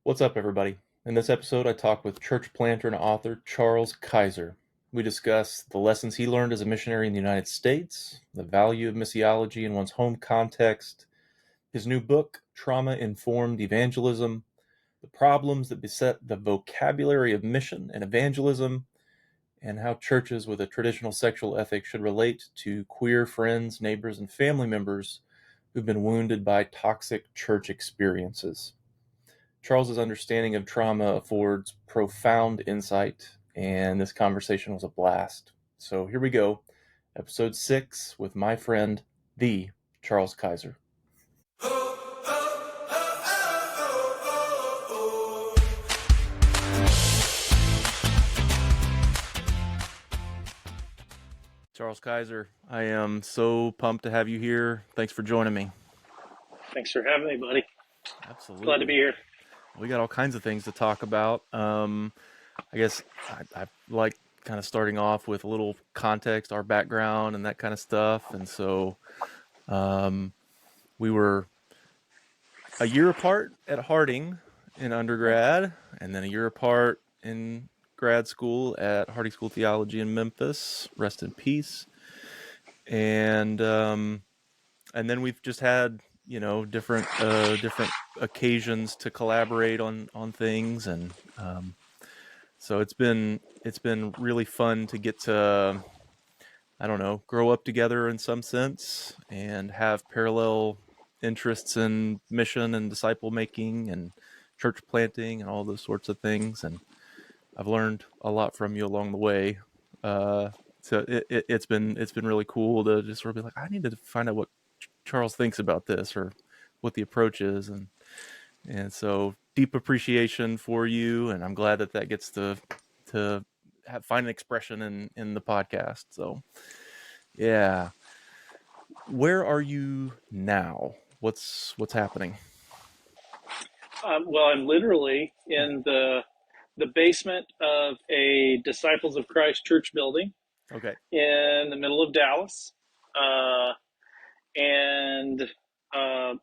What's up, everybody? In this episode, I talk with church planter and author Charles Kiser. We discuss the lessons he learned as a missionary in the United States, the value of missiology in one's home context, his new book, Trauma-Informed Evangelism, the problems that beset the vocabulary of mission and evangelism, and how churches with a traditional sexual ethic should relate to queer friends, neighbors, and family members who've been wounded by toxic church experiences. Charles's understanding of trauma affords profound insight, and this conversation was a blast. So here we go, episode 6 with my friend, the Charles Kiser. Charles Kiser, I am so pumped to have you here. Thanks for joining me. Thanks for having me, buddy. Absolutely. Glad to be here. We got all kinds of things to talk about. I guess I like kind of starting off with a little context, our background, and that kind of stuff. And so we were a year apart at Harding in undergrad, and then a year apart in grad school at Harding School of Theology in Memphis. Rest in peace. And then we've just had different occasions to collaborate on things, and so it's been really fun to get to grow up together in some sense and have parallel interests in mission and disciple making and church planting and all those sorts of things. And I've learned a lot from you along the way. So it's been really cool to just sort of be like, I need to find out what Charles thinks about this or what the approach is, and so deep appreciation for you, and I'm glad that gets to find an expression in the podcast. So yeah, where are you now? What's happening? Well, I'm literally in the basement of a Disciples of Christ church building. Okay. In the middle of Dallas, and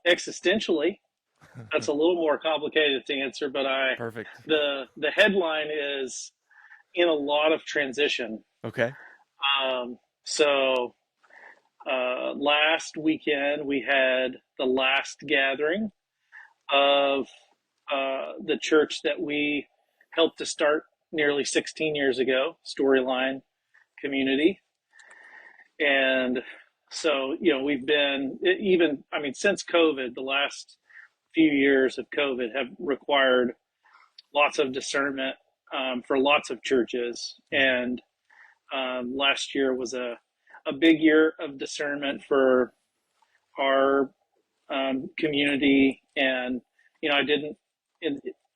existentially, that's a little more complicated to answer. But Perfect. The headline is in a lot of transition. Okay. So last weekend we had the last gathering of the church that we helped to start nearly 16 years ago, Storyline Community. And so, we've been, since COVID, the last few years of COVID have required lots of discernment for lots of churches. And last year was a big year of discernment for our community. And, I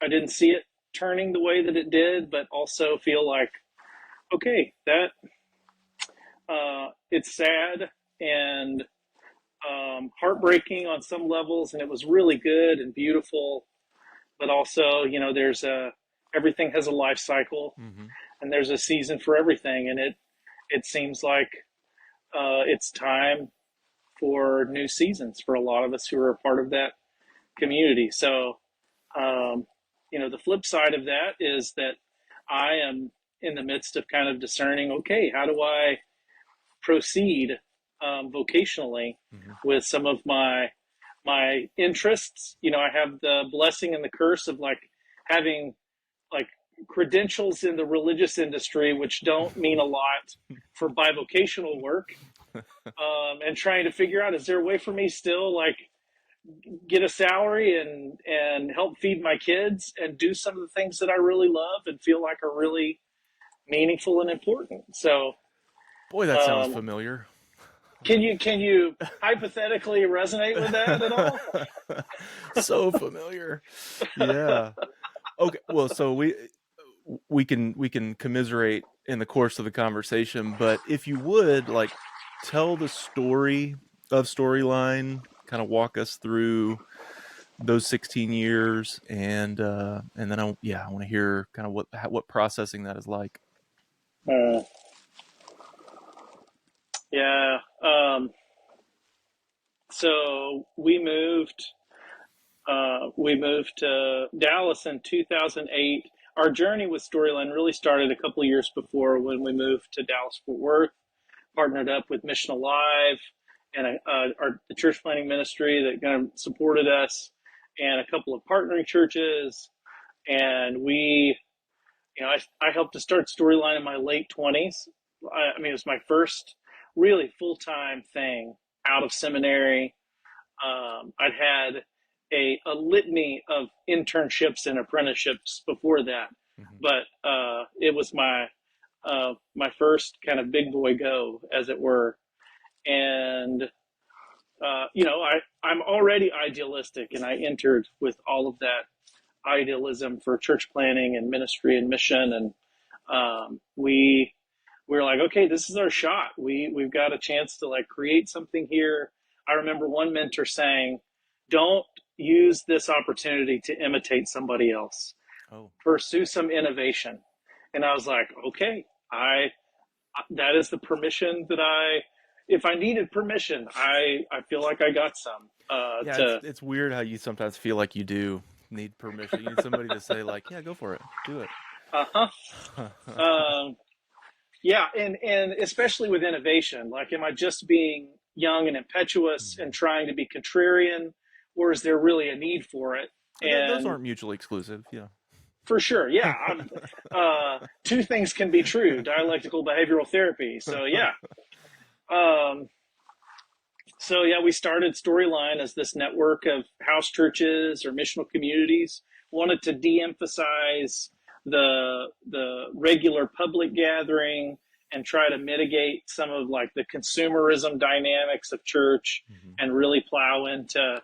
didn't see it turning the way that it did, but also feel like, okay, that it's sad and heartbreaking on some levels, and it was really good and beautiful, but also, there's everything has a life cycle, and there's a season for everything, and it seems like it's time for new seasons for a lot of us who are a part of that community. So, the flip side of that is that I am in the midst of kind of discerning, okay, how do I proceed vocationally with some of my interests? I have the blessing and the curse of having credentials in the religious industry, which don't mean a lot for bivocational work, and trying to figure out, is there a way for me still get a salary and help feed my kids and do some of the things that I really love and feel like are really meaningful and important? So, boy, that sounds familiar. Can you hypothetically resonate with that at all? So familiar. Yeah. Okay. Well, so we can commiserate in the course of the conversation, but if you would tell the story of Storyline, kind of walk us through those 16 years, and then I want to hear kind of what processing that is like. Yeah. So we moved We moved to Dallas in 2008. Our journey with Storyline really started a couple of years before when we moved to Dallas Fort Worth, partnered up with Mission Alive and the church planting ministry that kind of supported us, and a couple of partnering churches. And I helped to start Storyline in my late 20s. I mean, it was my first really full time thing out of seminary. I'd had a litany of internships and apprenticeships before that, Mm-hmm. but it was my first kind of big boy go, as it were. And I'm already idealistic, and I entered with all of that idealism for church planning and ministry and mission, and we're like, okay, this is our shot. We've got a chance to like create something here. I remember one mentor saying, don't use this opportunity to imitate somebody else. Oh, Pursue some innovation. And I was like, okay, I that is the permission that if I needed permission, I feel like I got some yeah. It's to it's weird how you sometimes feel like you do need permission. You need somebody to say like, yeah, go for it, do it. uh-huh. Um, yeah, and especially with innovation, like, am I just being young and impetuous Mhm. and trying to be contrarian, or is there really a need for it? Those And aren't mutually exclusive. Yeah. for sure, yeah, two things can be true: dialectical behavioral therapy. So yeah, um, so yeah, we started Storyline as this network of house churches or missional communities. Wanted to de-emphasize the regular public gathering and try to mitigate some of like the consumerism dynamics of church, Hmm. and really plow into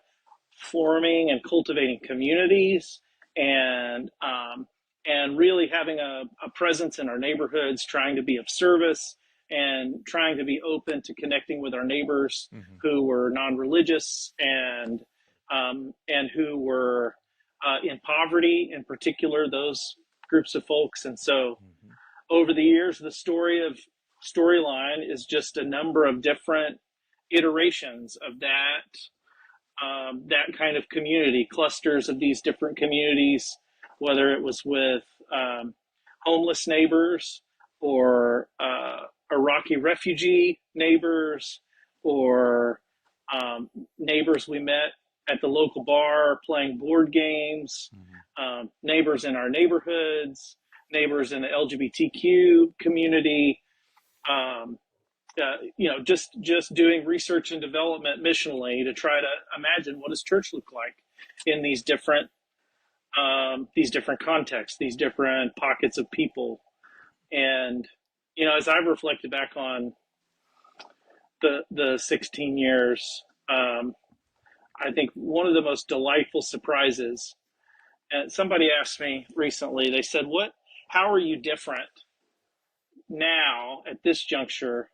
forming and cultivating communities, and really having a presence in our neighborhoods, trying to be of service and trying to be open to connecting with our neighbors Hmm. who were non-religious, and who were in poverty, in particular, those groups of folks. And so Hmm. over the years, the story of Storyline is just a number of different iterations of that kind of community, clusters of these different communities, whether it was with homeless neighbors, or Iraqi refugee neighbors, or neighbors we met at the local bar playing board games, Hmm. neighbors in our neighborhoods, neighbors in the LGBTQ community. Um, just doing research and development missionally to try to imagine what does church look like in these different contexts, these different pockets of people. And as I've reflected back on the 16 years, I think one of the most delightful surprises. And somebody asked me recently. They said, "What? How are you different now at this juncture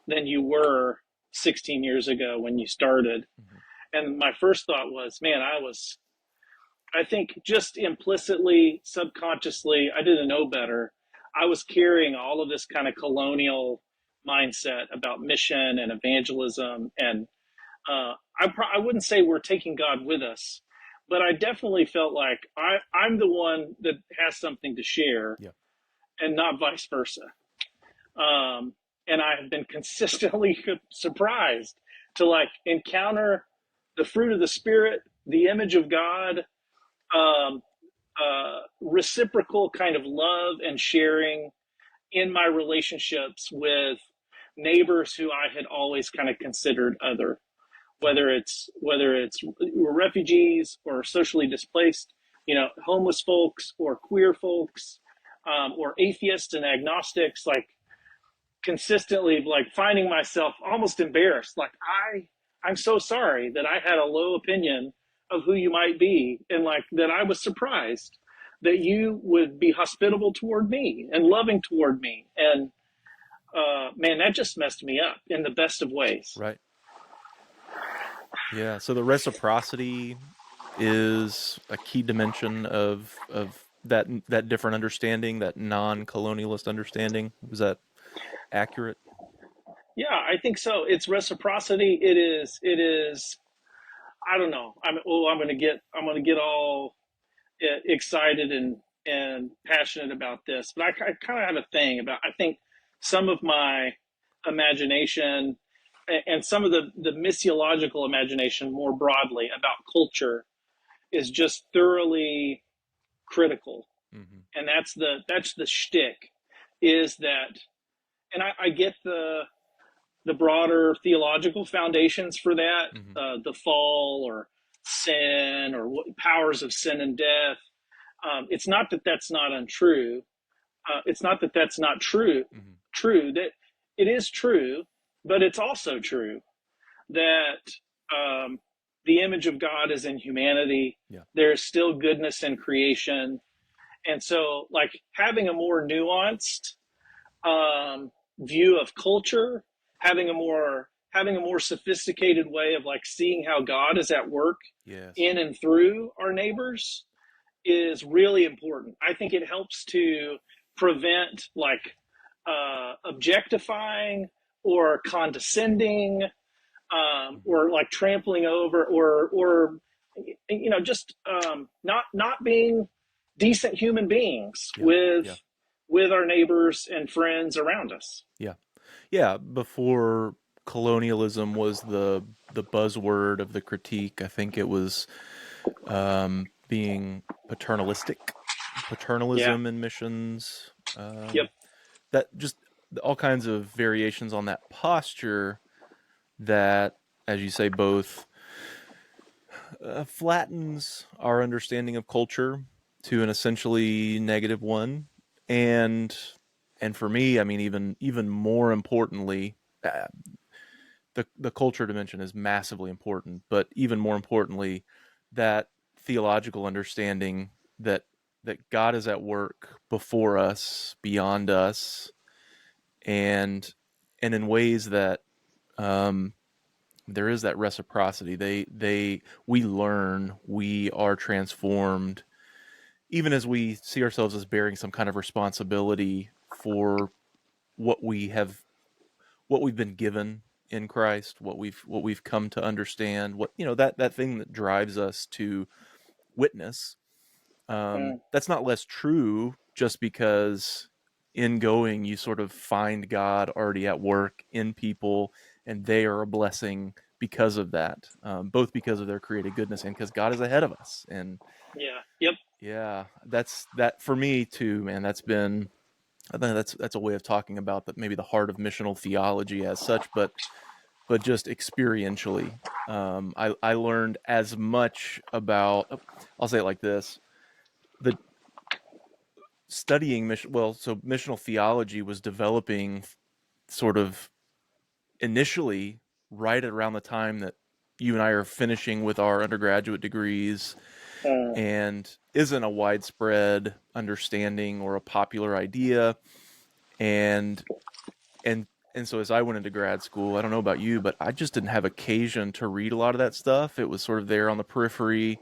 than you were 16 years ago when you started?" Hmm. And my first thought was, man, I think just implicitly, subconsciously, I didn't know better. I was carrying all of this kind of colonial mindset about mission and evangelism. And I wouldn't say we're taking God with us, but I definitely felt like I'm the one that has something to share, Yeah. and not vice versa. Um, and I have been consistently surprised to like encounter the fruit of the Spirit, the image of God, um, reciprocal kind of love and sharing in my relationships with neighbors who I had always kind of considered other, Yeah. whether it's refugees or socially displaced, homeless folks or queer folks, or atheists and agnostics, like consistently like finding myself almost embarrassed, like I'm so sorry that I had a low opinion of who you might be, and like that I was surprised that you would be hospitable toward me and loving toward me. And man, that just messed me up in the best of ways. Right. Yeah. So the reciprocity is a key dimension of that different understanding, that non-colonialist understanding. Was that accurate? Yeah, I think so. It's reciprocity. It is I don't know. I'm gonna get all excited and passionate about this, but I kind of have a thing about. I think some of my imagination and some of the missiological imagination more broadly about culture is just thoroughly critical, Mm-hmm. and that's the shtick, is that, and I get the broader theological foundations for that, Mm-hmm. the fall or sin or what, powers of sin and death. It's not that that's not untrue. It's not that that's not true. Mm-hmm. True that it is true, but it's also true that um, the image of God is in humanity. Yeah. There is still goodness in creation, and so like having a more nuanced view of culture, having a more sophisticated way of like seeing how God is at work Yes. in and through our neighbors is really important. I think it helps to prevent like objectifying or condescending, Mm-hmm. or like trampling over, or just not being decent human beings Yeah. Yeah. with our neighbors and friends around us. Yeah. Yeah. Before colonialism was the buzzword of the critique, I think it was being paternalistic, Yeah. paternalism in missions. Yep. That just all kinds of variations on that posture that, as you say, both flattens our understanding of culture to an essentially negative one, and for me, I mean, even more importantly, the culture dimension is massively important, but even more importantly, that theological understanding that God is at work before us, beyond us, and in ways that um, there is that reciprocity. We learn, we are transformed, even as we see ourselves as bearing some kind of responsibility for what we have, what we've been given in Christ, what we've come to understand, what that thing that drives us to witness. Mm, That's not less true just because in going you sort of find God already at work in people, and they are a blessing because of that, both because of their created goodness and because God is ahead of us. And yeah. Yep. yeah, that's that for me too, man. I think that's a way of talking about that, maybe the heart of missional theology as such, but just experientially. I learned as much about. I'll say it like this: the studying mission. Well, so missional theology was developing sort of initially right around the time that you and I are finishing with our undergraduate degrees, Mm, and isn't a widespread understanding or a popular idea. And and so as I went into grad school, I don't know about you, but I just didn't have occasion to read a lot of that stuff. It was sort of there on the periphery.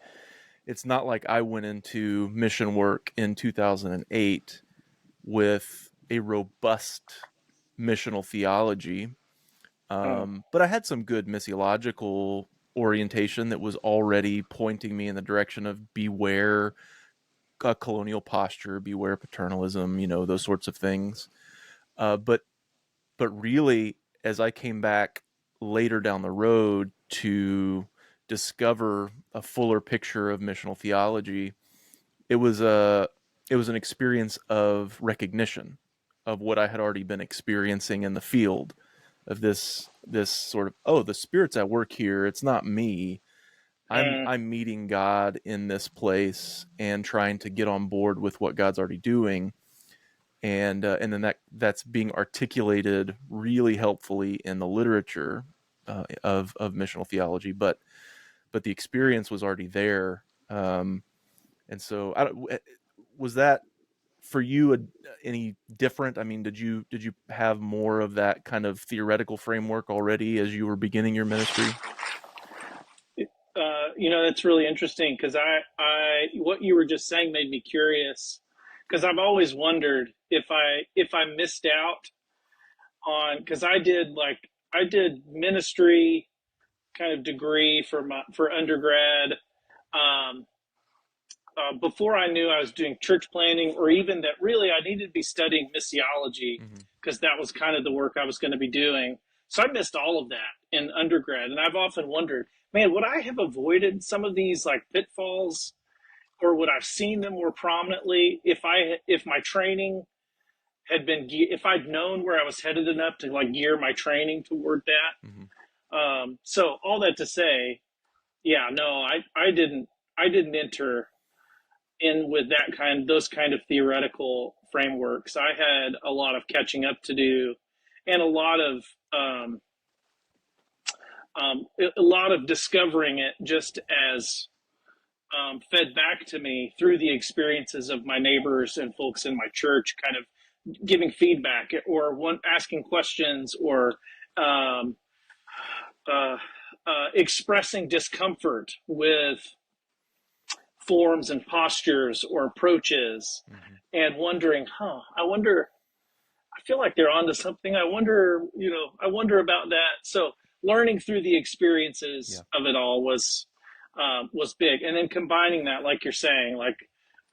It's not like I went into mission work in 2008 with a robust missional theology. mm, But I had some good missiological orientation that was already pointing me in the direction of beware colonial posture, beware paternalism, those sorts of things. But really, as I came back later down the road to discover a fuller picture of missional theology, it was an experience of recognition of what I had already been experiencing in the field, of this sort of, oh, the Spirit's at work here. It's not me. mm, I'm meeting God in this place and trying to get on board with what God's already doing, and then that's being articulated really helpfully in the literature of missional theology, but the experience was already there, and so was that for you any different? I mean, did you have more of that kind of theoretical framework already as you were beginning your ministry? that's really interesting because what you were just saying made me curious because I've always wondered if I missed out on, because I did ministry kind of degree for undergrad. Um, before I knew I was doing church planning, or even that really I needed to be studying missiology, Mm-hmm. because that was kind of the work I was going to be doing. So I missed all of that in undergrad, and I've often wondered, man, would I have avoided some of these like pitfalls, or would I've seen them more prominently if my training had been, if I'd known where I was headed enough to like gear my training toward that. Mm-hmm. So all that to say, yeah, no, I didn't enter in with those kind of theoretical frameworks. I had a lot of catching up to do, and um, a lot of discovering it just as fed back to me through the experiences of my neighbors and folks in my church, kind of giving feedback or asking questions, or um, uh, expressing discomfort with forms and postures or approaches, Mm-hmm. and wondering, I feel like they're onto something. I wonder about that. So learning through the Yeah. experiences of it all was big, and then combining that, like you're saying, like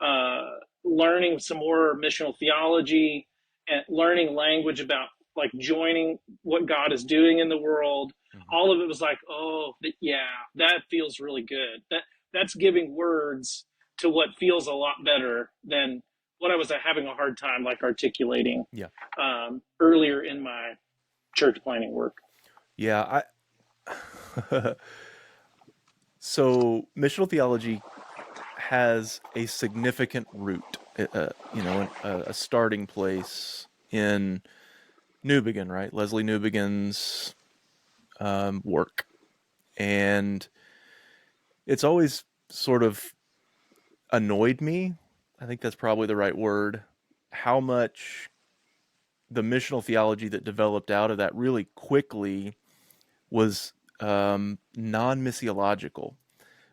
uh, learning some more missional theology and learning language about like joining what God is doing in the world. Mm-hmm. All of it was like, oh, yeah, that feels really good. That's giving words to what feels a lot better than what I was having a hard time like articulating Yeah. earlier in my church planning work. Yeah. I So missional theology has a significant root, a starting place in Newbegin, right? Leslie Newbegin's work. And it's always sort of annoyed me. I think that's probably the right word. How much the missional theology that developed out of that really quickly was non-missiological,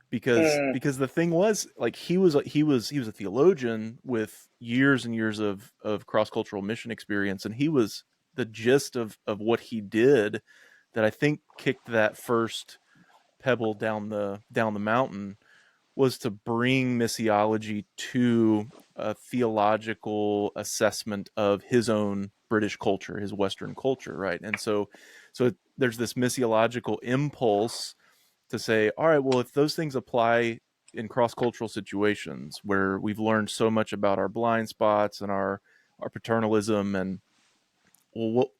Mm, because the thing was, like, he was a theologian with years and years of cross-cultural mission experience, and he was the gist of what he did that I think kicked that first pebble down the mountain, was to bring missiology to a theological assessment of his own British culture, his Western culture, right? And so there's this missiological impulse to say, all right, well, if those things apply in cross-cultural situations where we've learned so much about our blind spots and our paternalism, and well,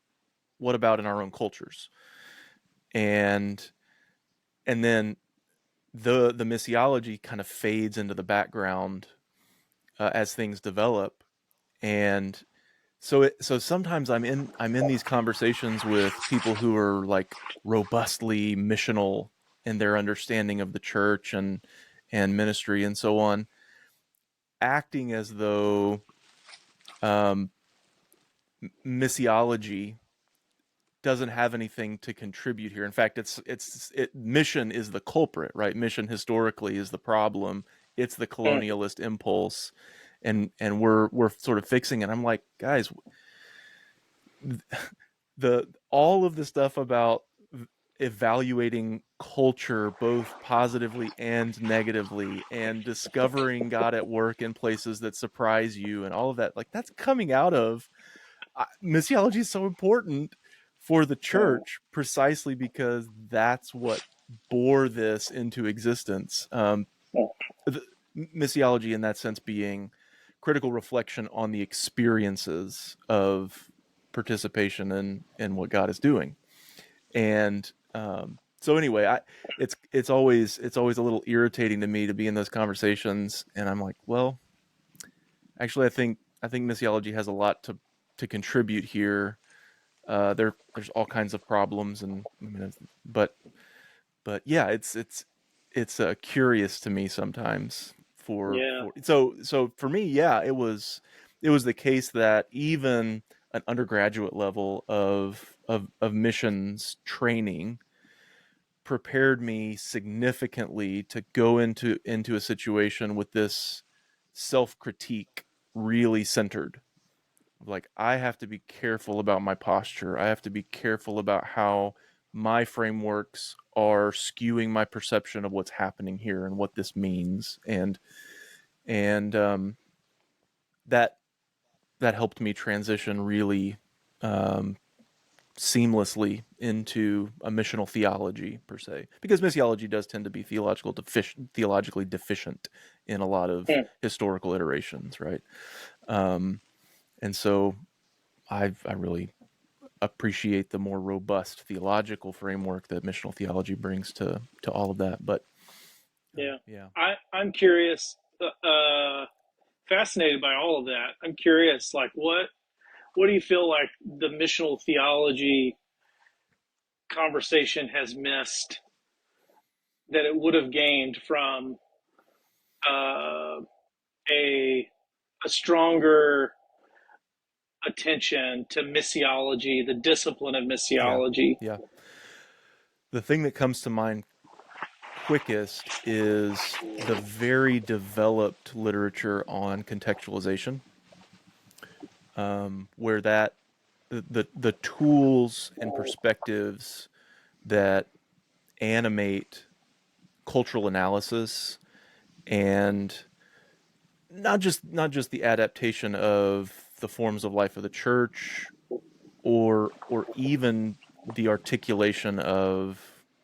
what about in our own cultures? And and then the missiology kind of fades into the background as things develop. And so sometimes I'm in these conversations with people who are like robustly missional in their understanding of the church and ministry and so on, acting as though um, missiology doesn't have anything to contribute here. In fact, mission is the culprit, right? Mission historically is the problem. It's the mm, colonialist impulse, and we're sort of fixing it. I'm like, guys, the all of the stuff about evaluating culture both positively and negatively, and discovering God at work in places that surprise you, and all of that, like, that's coming out of missiology is so important for the mm, church precisely because that's what bore this into existence. mm. The, Missiology, in that sense, being critical reflection on the experiences of participation in what God is doing. And so anyway, it's always a little irritating to me to be in those conversations, and I'm like, well, actually, I think missiology has a lot to contribute here. There's all kinds of problems, and but yeah, it's curious to me sometimes. For Yeah. for so for me, yeah, it was the case that even an undergraduate level of missions training prepared me significantly to go into a situation with this self critique really centered. Like, I have to be careful about my posture. I have to be careful about how my frameworks are skewing my perception of what's happening here and what this means, and that that helped me transition really um, seamlessly into a missional theology per se, because missiology does tend to be theologically deficient in a lot of Hmm. historical iterations, right? Um, and so I really appreciate the more robust theological framework that missional theology brings to all of that. But Yeah. yeah, I'm curious, fascinated by all of that. I'm curious, like, what do you feel like the missional theology conversation has missed that it would have gained from uh, a a stronger attention to missiology, the discipline of yeah, missiology? yeah. The thing that comes to mind quickest is the very developed literature on contextualization, where the tools and perspectives that animate cultural analysis, and not just the adaptation of the forms of life of the church, or even the articulation of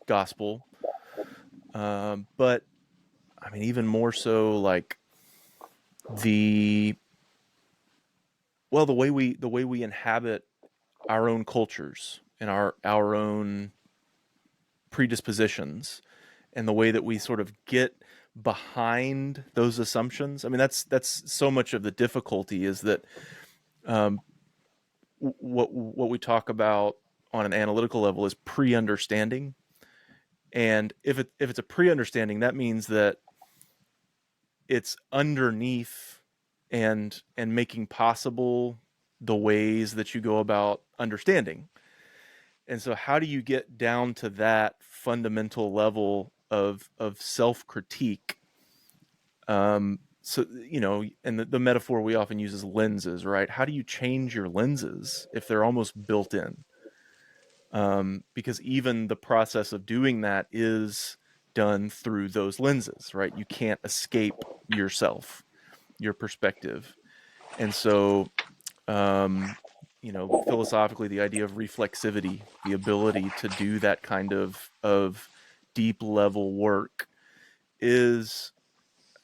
gospel, but I mean even more so like the the way we inhabit our own cultures and our own predispositions, and the way that we sort of get behind those assumptions. I mean, that's so much of the difficulty, is that um, what we talk about on an analytical level is pre-understanding, and if it's a pre-understanding, that means that it's underneath and making possible the ways that you go about understanding. And so how do you get down to that fundamental level of self-critique? So and the metaphor we often use is lenses, right? How do you change your lenses if they're almost built in? Because even the process of doing that is done through those lenses, right? You can't escape yourself, your perspective. And so philosophically, the idea of reflexivity, the ability to do that kind of deep level work, is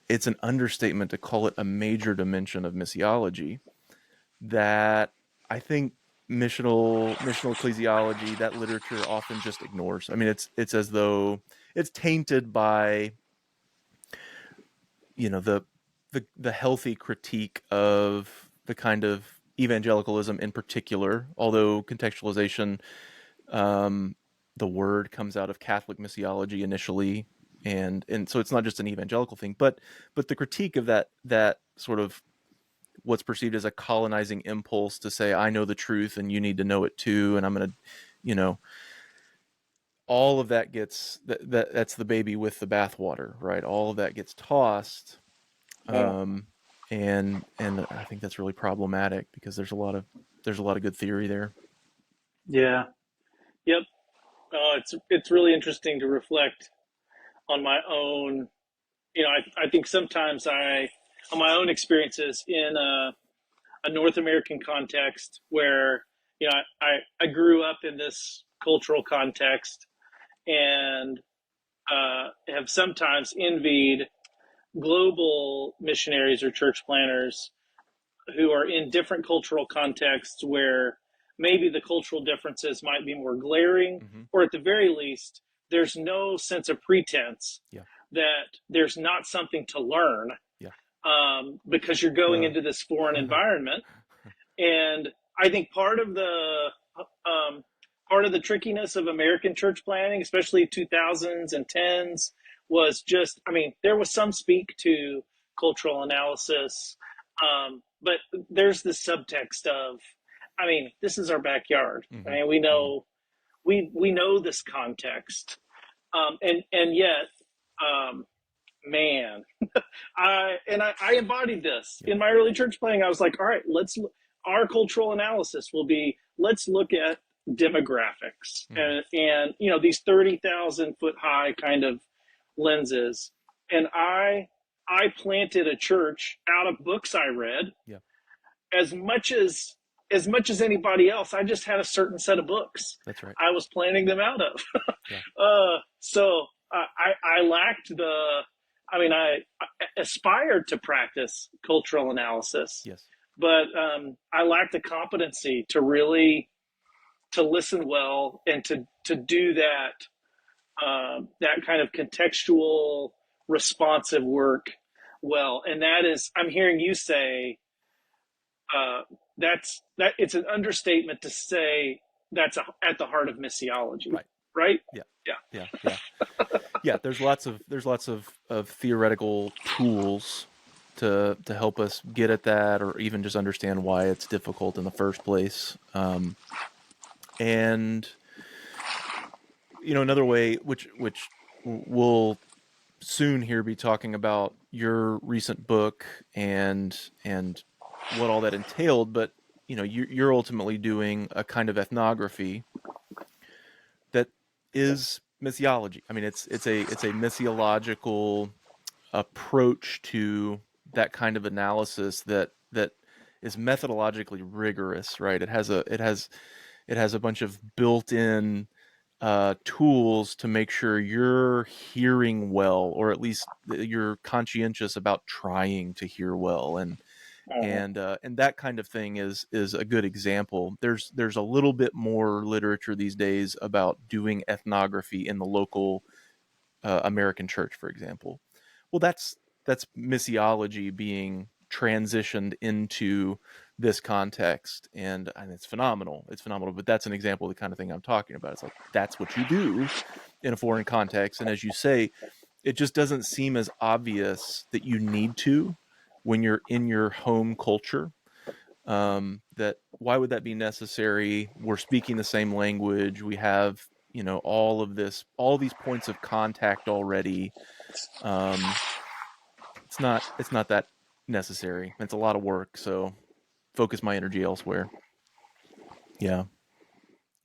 it's an understatement to call it a major dimension of missiology that I think missional ecclesiology, that literature, often just ignores. I mean, it's as though it's tainted by the healthy critique of the kind of evangelicalism in particular, although contextualization, um, the word comes out of Catholic missiology initially, and so it's not just an evangelical thing, but the critique of that sort of what's perceived as a colonizing impulse to say, I know the truth and you need to know it too, and I'm going to, you know, all of that gets that's the baby with the bathwater, right? All of that gets tossed, Yeah. um, and I think that's really problematic, because there's a lot of good theory there. Yeah. Yep. It's really interesting to reflect on my own. I think sometimes on my own experiences in a North American context where, I grew up in this cultural context and have sometimes envied global missionaries or church planners who are in different cultural contexts where maybe the cultural differences might be more glaring, Mm-hmm. or at the very least, there's no sense of pretense Yeah, that there's not something to learn, yeah. because you're going Uh, into this foreign environment. And I think um, part of the trickiness of American church planning, especially 2000s and 10s, was just, I mean, there was some speak to cultural analysis, but there's this subtext of, I mean, this is our backyard. I mm-hmm. mean, we Mm-hmm. know we know this context, and yet, um, man, I embodied this Yeah. in my early church planning. I was like, all right, our cultural analysis will be, let's look at demographics Mm-hmm. and you know, these 30,000 foot high kind of lenses. And I planted a church out of books I read. Yeah, as much as as much as anybody else, I just had a certain set of books that's right. I was planning them out of. Yeah. So I lacked the. I mean, I aspired to practice cultural analysis, Yes. but I lacked the competency to really to listen well and to do that that kind of contextual responsive work well. And that is, I'm hearing you say uh, that it's an understatement to say that's at the heart of missiology, Right. right? Yeah. Yeah. Yeah. Yeah. Yeah. There's lots of theoretical tools to help us get at that, or even just understand why it's difficult in the first place. And another way, which we'll soon here be talking about your recent book and what all that entailed, but you're ultimately doing a kind of ethnography that is missiology. I mean, it's a missiological approach to that kind of analysis that is methodologically rigorous, right? It has a bunch of built-in tools to make sure you're hearing well, or at least you're conscientious about trying to hear well, Uh-huh. and that kind of thing is a good example. There's a little bit more literature these days about doing ethnography in the local American church, for example. Well, that's missiology being transitioned into this context, and it's phenomenal. It's phenomenal, but that's an example of the kind of thing I'm talking about. It's like that's what you do in a foreign context, and as you say, it just doesn't seem as obvious that you need to when you're in your home culture. That why would that be necessary? We're speaking the same language. We have all these points of contact already. um, it's not that necessary. It's a lot of work, so focus my energy elsewhere. Yeah,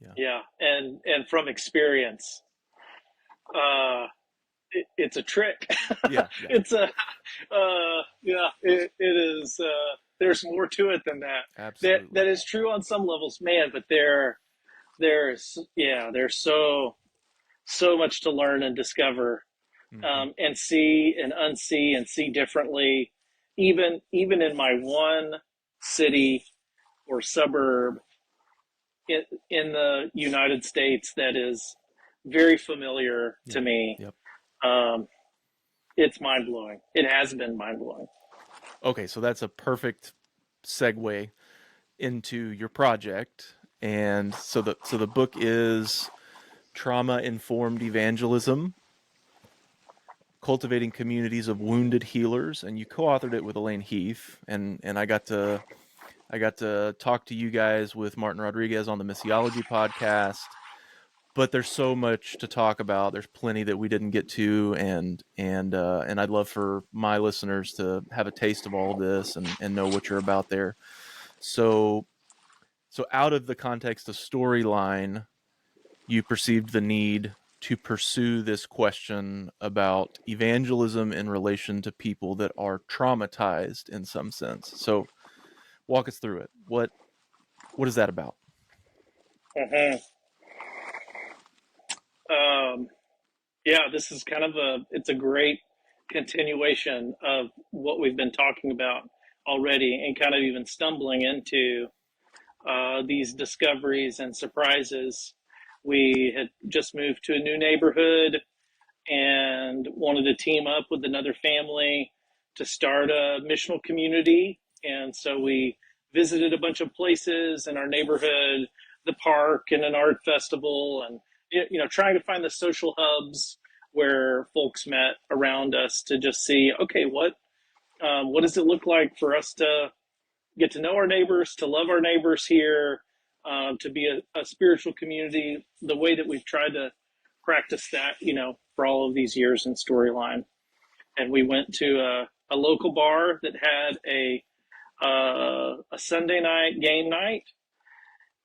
yeah, Yeah, and from experience, it's a trick. yeah, yeah. It's a yeah, it is. There's more to it than that. That Absolutely. is true on some levels, man. But there's yeah, there's so much to learn and discover, Hmm. and see and unsee and see differently. Even in my one city or suburb in the United States that is very familiar to Yep, me. yep. Um, it's mind blowing. It has been mind blowing. Okay, so that's a perfect segue into your project. And so the book is Trauma Informed Evangelism: Cultivating Communities of Wounded Healers, and you co-authored it with Elaine Heath, and I got to talk to you guys with Martin Rodriguez on the Missiology podcast. But there's so much to talk about. There's plenty that we didn't get to, and I'd love for my listeners to have a taste of all of this and know what you're about there. So out of the context of storyline, you perceived the need to pursue this question about evangelism in relation to people that are traumatized in some sense. So walk us through it. What is that about? Mm-hmm. Um, yeah, this is kind of it's a great continuation of what we've been talking about already, and kind of even stumbling into these discoveries and surprises. We had just moved to a new neighborhood and wanted to team up with another family to start a missional community. And so we visited a bunch of places in our neighborhood, the park, and an art festival, and trying to find the social hubs where folks met around us to just see, okay, what does it look like for us to get to know our neighbors, to love our neighbors here, to be a spiritual community, the way that we've tried to practice that, for all of these years in Storyline. And we went to a local bar that had a Sunday night game night,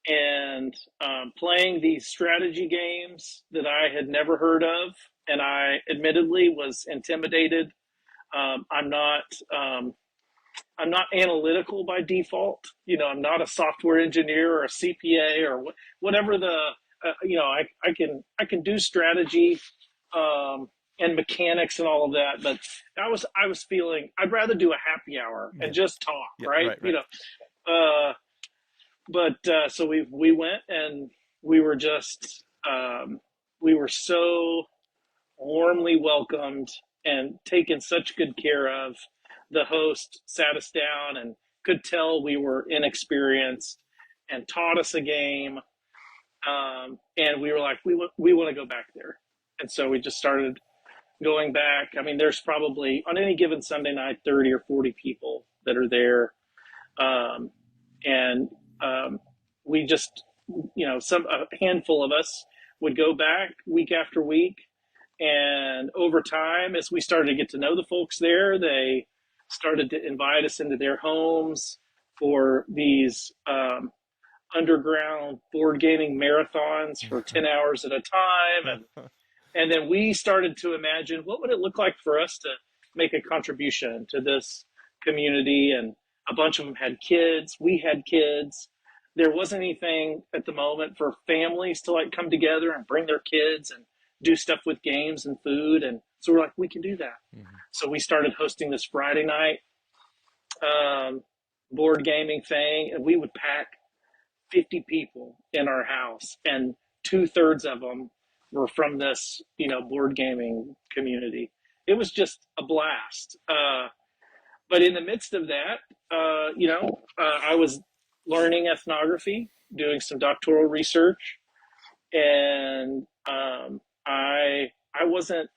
and playing these strategy games that I had never heard of, and I admittedly was intimidated. Um, I'm not um, I'm not analytical by default. I'm not a software engineer or a CPA or whatever the I can do strategy and mechanics and all of that, but I was feeling I'd rather do a happy hour and Yeah. just talk, Yeah. right? Right. Right. But so we went, and we were just we were so warmly welcomed and taken such good care of. The host sat us down and could tell we were inexperienced and taught us a game. And we were like, we want to go back there. And so we just started going back. I mean, there's probably on any given Sunday night 30 or 40 people that are there. Um, and we just, a handful of us would go back week after week. And over time, as we started to get to know the folks there, they started to invite us into their homes for these underground board gaming marathons for 10 hours at a time. And then we started to imagine, what would it look like for us to make a contribution to this community. And a bunch of them had kids. We had kids. There wasn't anything at the moment for families to like come together and bring their kids and do stuff with games and food. And so we're like, we can do that. Mm-hmm. So we started hosting this Friday night board gaming thing, and we would pack 50 people in our house, and 2/3 of them were from this, board gaming community. It was just a blast. But in the midst of that, I was learning ethnography, doing some doctoral research, and I wasn't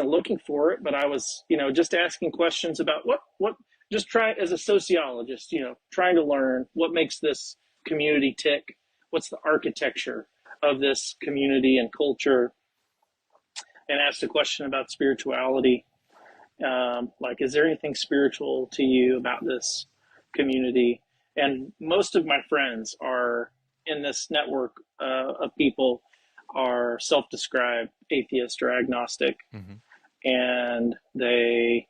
looking for it, but I was, just asking questions about what just try as a sociologist, trying to learn what makes this community tick, what's the architecture of this community and culture, and asked a question about spirituality. Like, is there anything spiritual to you about this community? And most of my friends are in this network of people are self-described atheist or agnostic, Mm-hmm. and they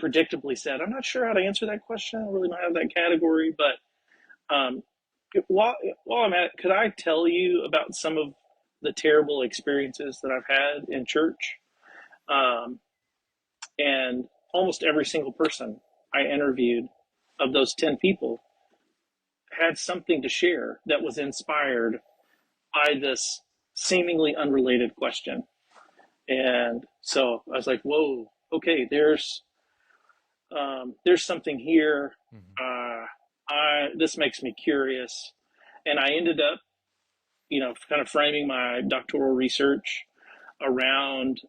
predictably said, "I'm not sure how to answer that question. I don't really know how that category." But um, while I'm at it, could I tell you about some of the terrible experiences that I've had in church? Um, and almost every single person I interviewed of those 10 people had something to share that was inspired by this seemingly unrelated question. And so I was like, whoa, okay, there's something here. Mm-hmm. This makes me curious. And I ended up, kind of framing my doctoral research around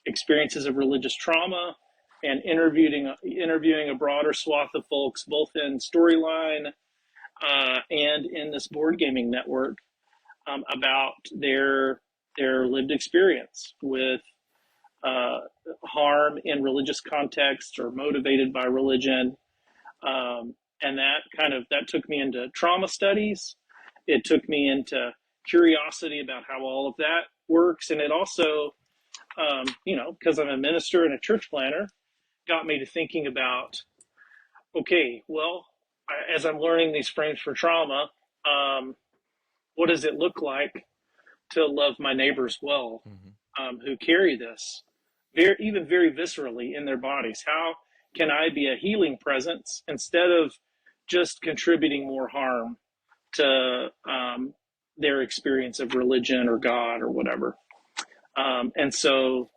experiences of religious trauma, and interviewing a broader swath of folks, both in Storyline and in this board gaming network, about their lived experience with uh, harm in religious context or motivated by religion. And that took me into trauma studies. It took me into curiosity about how all of that works, and it also, because I'm a minister and a church planner, got me to thinking about, okay, well, as I'm learning these frames for trauma, um, what does it look like to love my neighbors well, Mm-hmm. who carry this, even very viscerally in their bodies? How can I be a healing presence instead of just contributing more harm to their experience of religion or God or whatever? And so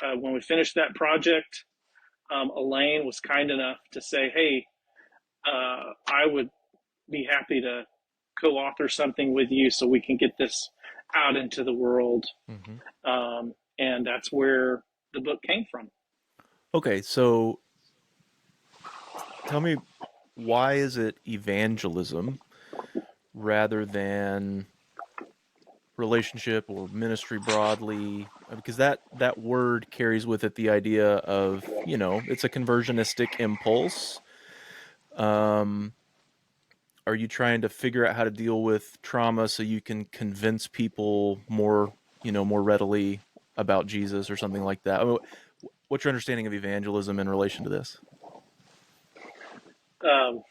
when we finished that project, Elaine was kind enough to say, hey, I would be happy to co-author something with you so we can get this out into the world. Mm-hmm. And that's where the book came from. Okay, so tell me, why is it evangelism rather than relationship or ministry broadly? Because that word carries with it the idea of, it's a conversionistic impulse. Um, are you trying to figure out how to deal with trauma so you can convince people more, more readily about Jesus or something like that? I mean, what's your understanding of evangelism in relation to this? Um,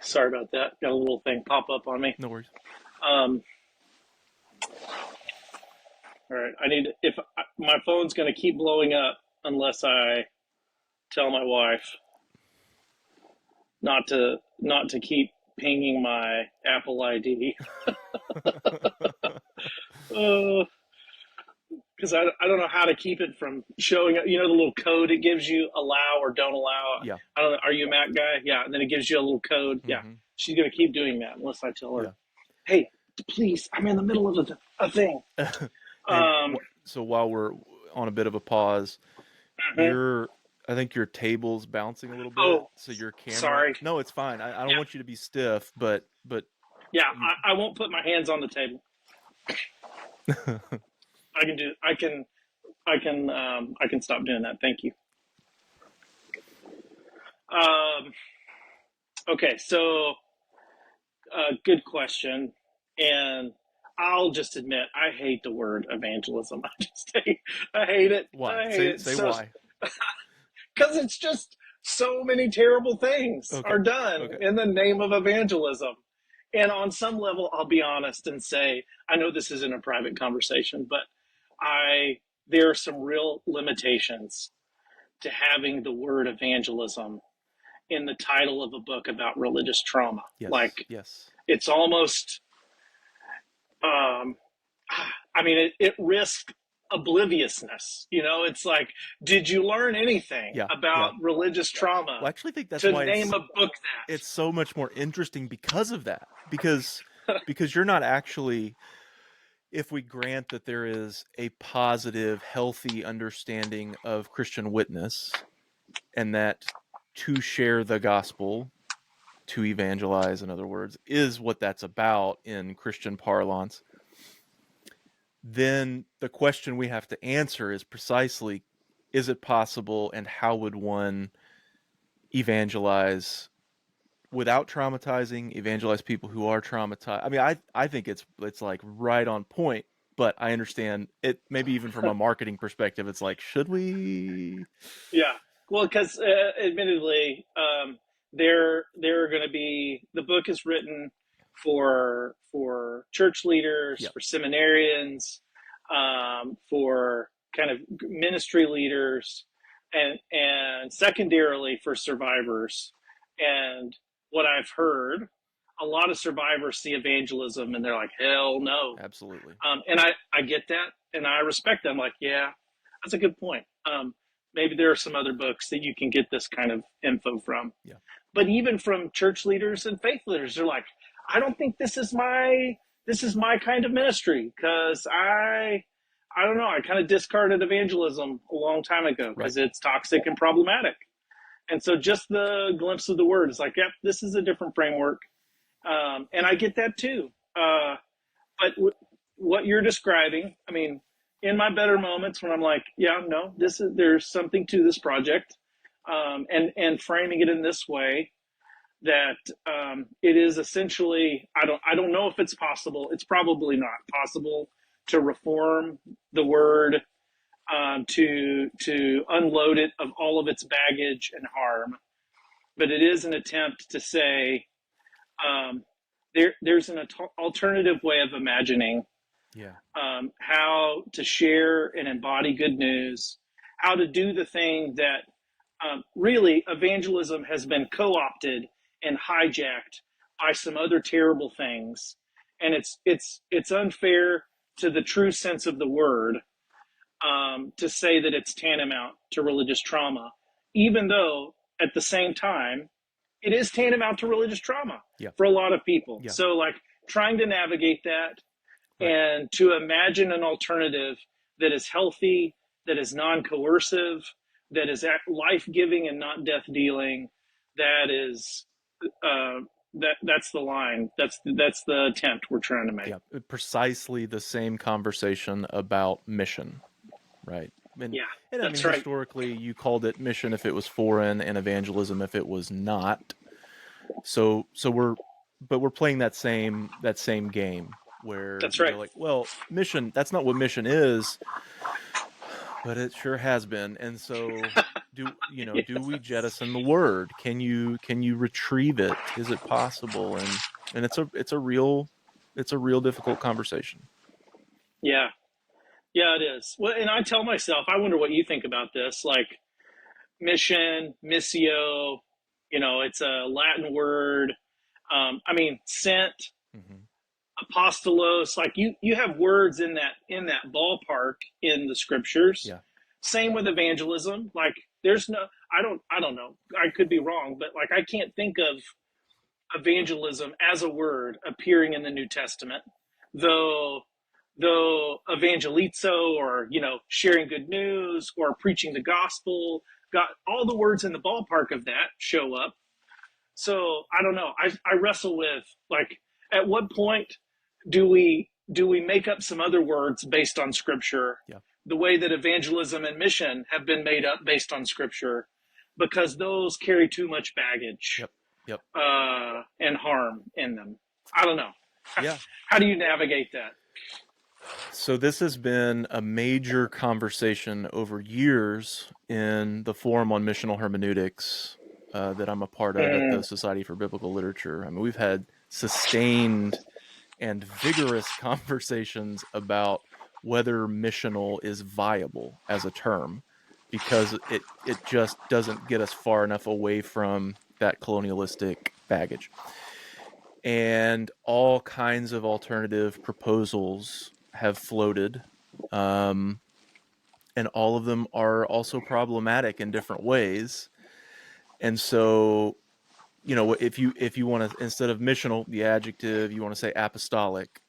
sorry about that. Got a little thing pop up on me. No worries. Um, all right. If my phone's going to keep blowing up unless I tell my wife not to keep pinging my Apple ID. Because I don't know how to keep it from showing up. You know the little code it gives you, allow or don't allow. Yeah. I don't know. Are you a Mac guy? Yeah. And then it gives you a little code. Yeah. Mm-hmm. She's going to keep doing that unless I tell her, Yeah. hey, please, I'm in the middle of a thing. And Um, so while we're on a bit of a pause, mhm. I think your table's bouncing a little bit. Oh, So your camera, sorry. no, it's fine. I don't Yeah. want you to be stiff, but Yeah. you, I won't put my hands on the table. I can do, I can stop doing that. Thank you. Um, okay. So, good question. And I'll just admit, I hate the word evangelism. I hate it. why? I hate Say it. say So, why. because it's just so many terrible things Okay. are done Okay. in the name of evangelism. And on some level, I'll be honest and say, I know this isn't a private conversation, but there are some real limitations to having the word evangelism in the title of a book about religious trauma. Yes. Like, Yes. it's almost, um, I mean, it risks obliviousness. You know, it's like, did you learn anything Yeah. about Yeah. religious trauma Well, I actually think that's to why name a book it's so much more interesting because of that. Because you're not actually, if we grant that there is a positive, healthy understanding of Christian witness, and that to share the gospel, to evangelize, in other words, is what that's about in Christian parlance, then the question we have to answer is precisely, is it possible, and how would one evangelize without traumatizing, evangelize people who are traumatized? I mean, I think it's like right on point, but I understand it, maybe even from a marketing perspective, it's like, should we? Yeah. Well, because admittedly, there are going to be the book is written for church leaders, Yeah. for seminarians, for kind of ministry leaders, and secondarily for survivors. And what I've heard, a lot of survivors see evangelism and they're like, hell no. Absolutely. And I get that and I respect them. Like, yeah, that's a good point. Maybe there are some other books that you can get this kind of info from. Yeah. But even from church leaders and faith leaders, they're like, I don't think this is my kind of ministry because I don't know. I kind of discarded evangelism a long time ago Right. because it's toxic and problematic. And so just the glimpse of the word is like, yep, this is a different framework. And I get that too. But what you're describing, I mean, in my better moments when I'm like, yeah, no, there's something to this project, and framing it in this way that it is essentially, I don't know if it's possible. It's probably not possible to reform the word, to unload it of all of its baggage and harm, but it is an attempt to say, um, there's an alternative way of imagining Yeah. how to share and embody good news, how to do the thing that really evangelism has been co-opted and hijacked by some other terrible things, and it's unfair to the true sense of the word, to say that it's tantamount to religious trauma, even though at the same time it is tantamount to religious trauma Yeah. for a lot of people. Yeah. So like trying to navigate that Right. and to imagine an alternative that is healthy, that is non-coercive, that is life-giving and not death-dealing. That is that's the line. That's the attempt we're trying to make. Yeah. Precisely the same conversation about mission, right? And Yeah, and I mean, that's right. historically, you called it mission if it was foreign, and evangelism if it was not. But we're playing that same game where That's you right. go like, well, mission, that's not what mission is, but it sure has been. And so do we jettison the word? Can you retrieve it? Is it possible? And it's a real difficult conversation. Yeah. Yeah, it is. Well, and I tell myself, I wonder what you think about this. Like mission, missio, it's a Latin word. I mean, sent, Hmm. apostolos. Like you have words in that ballpark in the scriptures. Yeah. Same with evangelism. Like there's no, I don't know. I could be wrong, but like I can't think of evangelism as a word appearing in the New Testament, though evangelizo, or sharing good news or preaching the gospel, got all the words in the ballpark of that show up. So I don't know. I wrestle with, like, at what point do we make up some other words based on scripture, Yeah. the way that evangelism and mission have been made up based on scripture, because those carry too much baggage Yep. Yep. and harm in them. I don't know. Yeah. How do you navigate that? So this has been a major conversation over years in the Forum on Missional Hermeneutics that I'm a part of at the Mm, Society for Biblical Literature. I mean, we've had sustained and vigorous conversations about whether missional is viable as a term, because it just doesn't get us far enough away from that colonialistic baggage. And all kinds of alternative proposals have floated, um, and all of them are also problematic in different ways. And so, if you want to, instead of missional, the adjective, you want to say apostolic.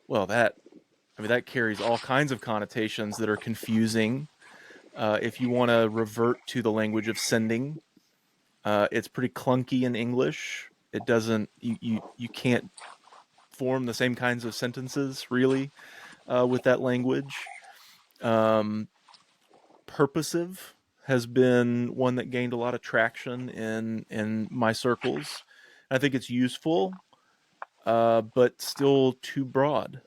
Well, that carries all kinds of connotations that are confusing. If you want to revert to the language of sending, it's pretty clunky in English. It doesn't you can't form the same kinds of sentences really with that language. Um, Purposive has been one that gained a lot of traction in my circles. I think it's useful, but still too broad.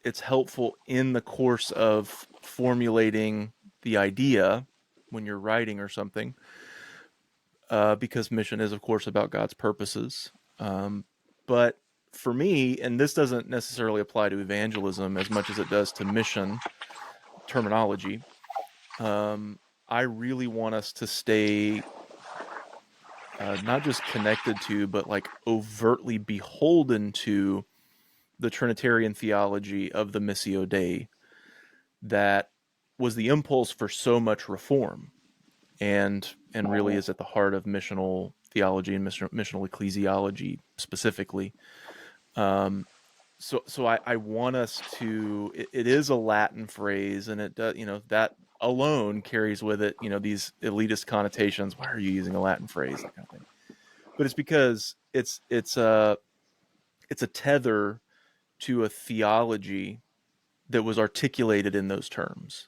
It's helpful in the course of formulating the idea when you're writing or something, because mission is, of course, about God's purposes. But for me, and this doesn't necessarily apply to evangelism as much as it does to mission terminology, I really want us to stay not just connected to, but like overtly beholden to the Trinitarian theology of the Missio Dei that was the impulse for so much reform, and really is at the heart of missional theology and missional ecclesiology specifically. Um, so I want us to. It is a Latin phrase, and it does, that alone carries with it these elitist connotations. Why are you using a Latin phrase? That kind of thing. But it's because it's a tether to a theology that was articulated in those terms.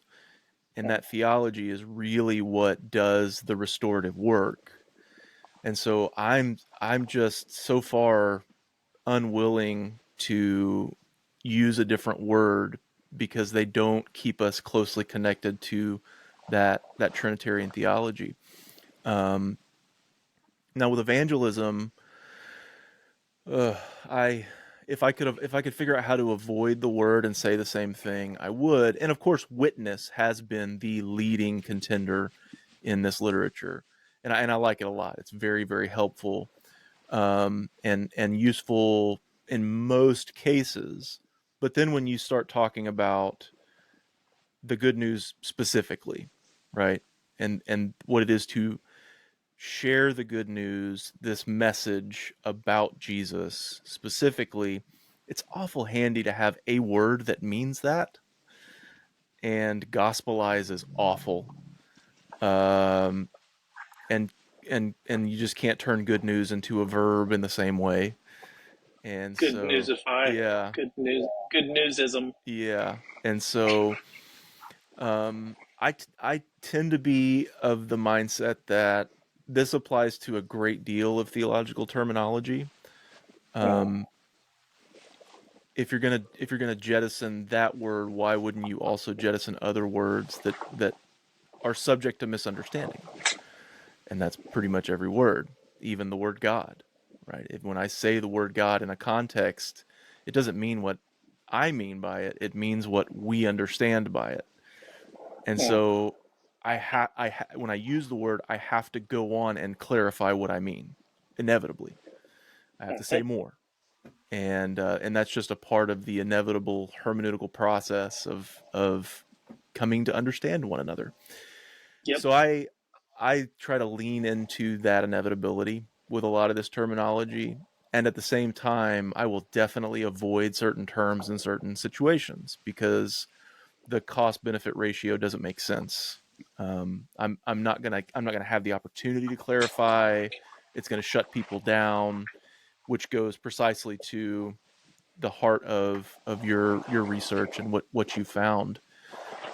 And that theology is really what does the restorative work. And so I'm just so far unwilling to use a different word because they don't keep us closely connected to that Trinitarian theology. Um, Now with evangelism, I if I could figure out how to avoid the word and say the same thing, I would. And of course, witness has been the leading contender in this literature, and I like it a lot. It's very very helpful, and useful in most cases. But then when you start talking about the good news specifically, right, and what it is to share the good news, this message about Jesus specifically, it's awful handy to have a word that means that. And gospelize is awful. Um, and and you just can't turn good news into a verb in the same way. And Good so, newsify. yeah, Good news. Good newsism. yeah. And so, I tend to be of the mindset that this applies to a great deal of theological terminology. Mm, Um, if you're gonna jettison that word, why wouldn't you also jettison other words that are subject to misunderstanding? And that's pretty much every word, even the word God, right? When I say the word God in a context, it doesn't mean what I mean by it. It means what we understand by it. And mm, so when I use the word, I have to go on and clarify what I mean. Inevitably, I have to say okay. more, and that's just a part of the inevitable hermeneutical process of coming to understand one another. Yep. So I try to lean into that inevitability with a lot of this terminology, and at the same time, I will definitely avoid certain terms in certain situations because the cost benefit ratio doesn't make sense. I'm not gonna have the opportunity to clarify. It's gonna shut people down, which goes precisely to the heart of your research and what you found.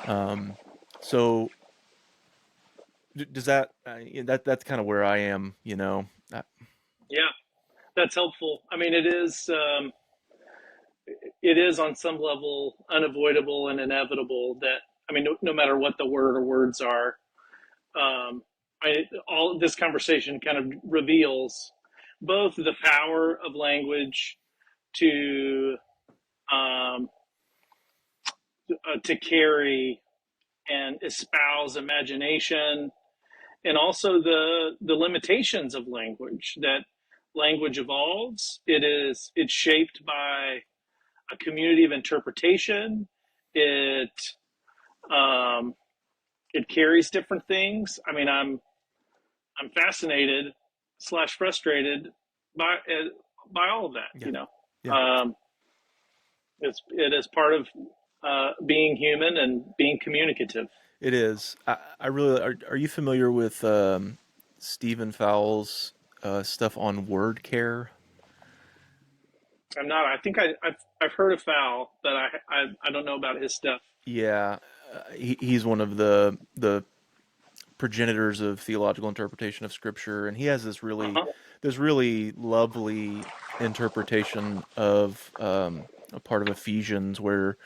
Um, so does that that's kind of where I am, you know. Yeah, that's helpful. I mean, it is on some level unavoidable and inevitable that, I mean, no matter what the word or words are, all this conversation kind of reveals both the power of language to um, to carry and espouse imagination, and also the limitations of language. That language evolves. It's shaped by a community of interpretation. It um, it carries different things. I mean, I'm fascinated slash frustrated by all of that. Yeah, You know, yeah, um, it is part of being human and being communicative. it is. I really are you familiar with Stephen Fowle's stuff on word care? I'm not. I think I've heard of Fowl, but I don't know about his stuff. Yeah, he's one of the progenitors of theological interpretation of scripture, and he has Uh huh. this really lovely interpretation of a part of Ephesians where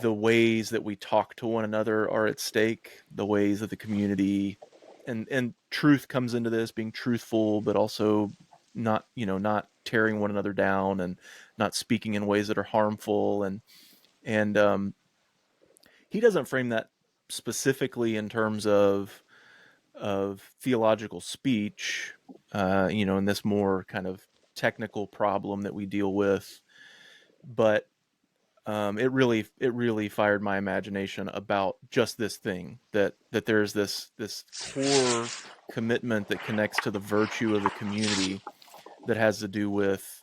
the ways that we talk to one another are at stake, the ways that the community and truth comes into this, being truthful, but also not tearing one another down and not speaking in ways that are harmful, and he doesn't frame that specifically in terms of theological speech, in this more kind of technical problem that we deal with, but it really fired my imagination about just this thing that there's this core commitment that connects to the virtue of the community that has to do with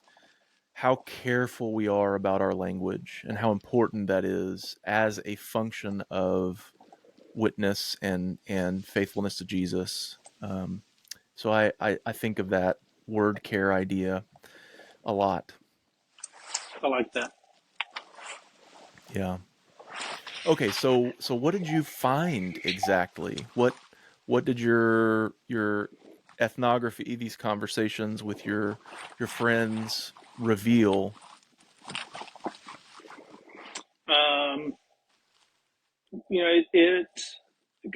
how careful we are about our language and how important that is as a function of witness and faithfulness to Jesus. So I think of that word care idea a lot. I like that. Yeah. Okay, so what did you find exactly? What did your ethnography, these conversations with your friends reveal? Um, it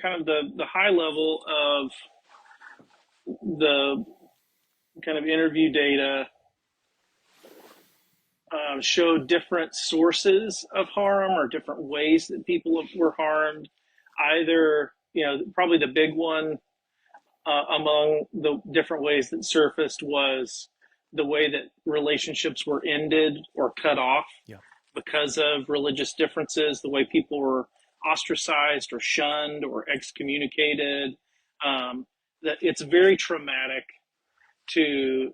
kind of the high level of the kind of interview data showed different sources of harm or different ways that people were harmed. Either, probably the big one among the different ways that surfaced was the way that relationships were ended or cut off Yeah. because of religious differences, the way people were ostracized or shunned or excommunicated. That it's very traumatic to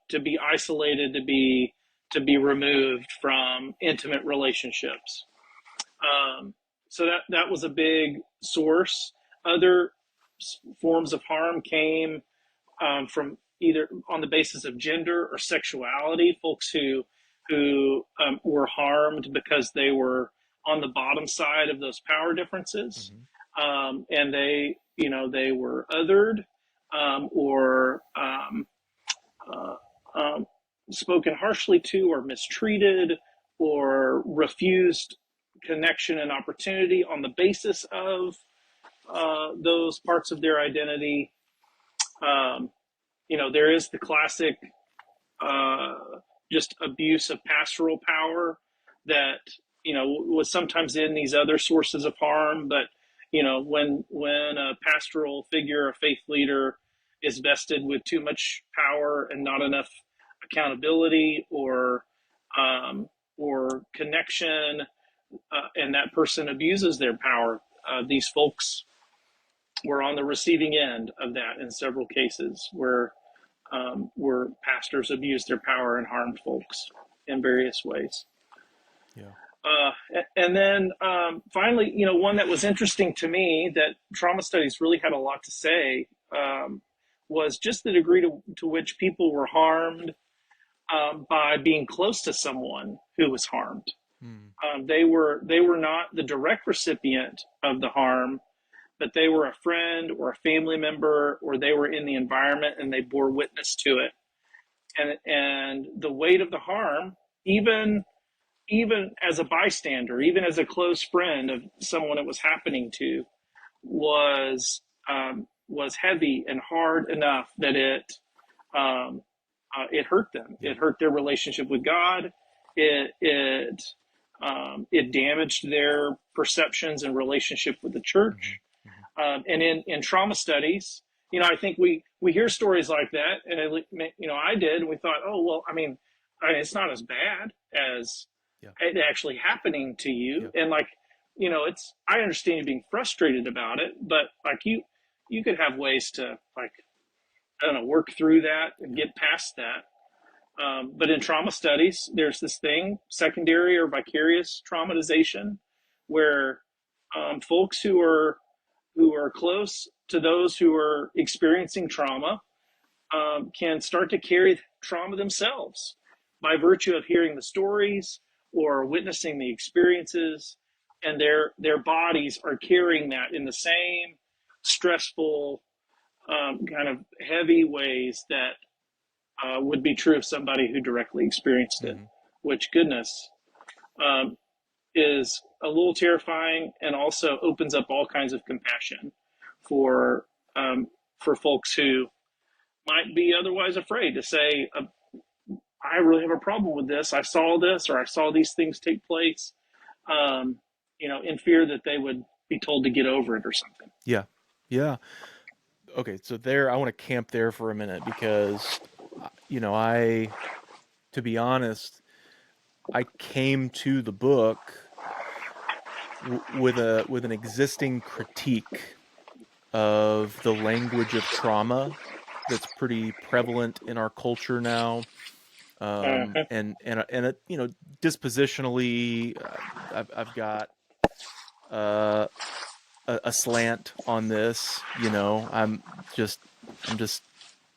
to be isolated, to be removed from intimate relationships. So that was a big source. Other forms of harm came from either on the basis of gender or sexuality. Folks who were harmed because they were on the bottom side of those power differences, Hmm. and they were othered. or uh, um, spoken harshly to, or mistreated, or refused connection and opportunity on the basis of those parts of their identity. Um, there is the classic uh, just abuse of pastoral power that was sometimes in these other sources of harm, but when a pastoral figure, a faith leader, is vested with too much power and not enough accountability um, or connection, and that person abuses their power. These folks were on the receiving end of that in several cases where pastors abuse their power and harm folks in various ways. Yeah. And then finally, one that was interesting to me that trauma studies really had a lot to say was just the degree to which people were harmed by being close to someone who was harmed. Mm. They were not the direct recipient of the harm, but they were a friend or a family member, or they were in the environment and they bore witness to it. And the weight of the harm, even as a bystander, even as a close friend of someone it was happening to, was heavy and hard enough that it hurt them. Yeah. It hurt their relationship with God. It damaged their perceptions and relationship with the church. Mm-hmm. Mm-hmm. And in trauma studies, I think we hear stories like that, and I did, and we thought, oh well, it's not as bad as Yeah. it actually happening to you, Yeah. and it's I understand you being frustrated about it, but like you could have ways to I don't know work through that and Yeah. get past that. But in trauma studies, there's this thing, secondary or vicarious traumatization, where folks who are close to those who are experiencing trauma can start to carry trauma themselves by virtue of hearing the stories or witnessing the experiences, and their bodies are carrying that in the same stressful, kind of heavy ways that would be true of somebody who directly experienced it. Mm-hmm. Which, goodness, um, is a little terrifying, and also opens up all kinds of compassion for um, for folks who might be otherwise afraid to say, "I really have a problem with this. I saw this, or I saw these things take place," in fear that they would be told to get over it or something. Yeah. Yeah. Okay, so there, I want to camp there for a minute because, to be honest, I came to the book with an existing critique of the language of trauma that's pretty prevalent in our culture now. Uh-huh. Dispositionally, I've got uh, a slant on this. Just I'm just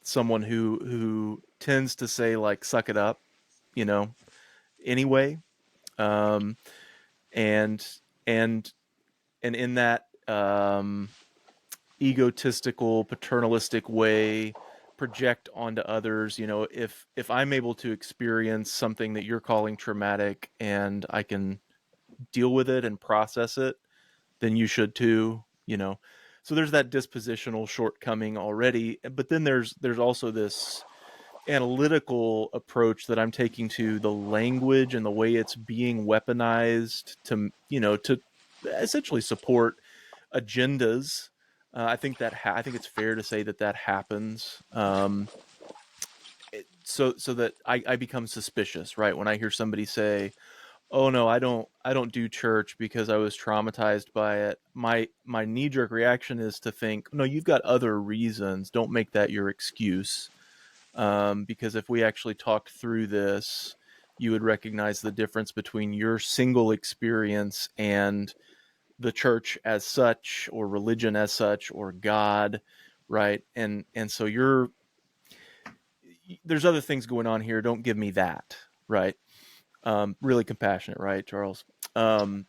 someone who tends to say like "suck it up," you know. Anyway, um, and and and in that egotistical, paternalistic way, project onto others. If I'm able to experience something that you're calling traumatic, and I can deal with it and process it, then you should too. So there's that dispositional shortcoming already, but then there's also this analytical approach that I'm taking to the language and the way it's being weaponized to essentially support agendas. I think it's fair to say that happens. So that I become suspicious, right? When I hear somebody say, "Oh no, I don't do church because I was traumatized by it." My knee jerk reaction is to think, "No, you've got other reasons. Don't make that your excuse." Because if we actually talked through this, you would recognize the difference between your single experience and the church as such, or religion as such, or God, right? And so there's other things going on here. Don't give me that, right? Really compassionate, right, Charles? Um,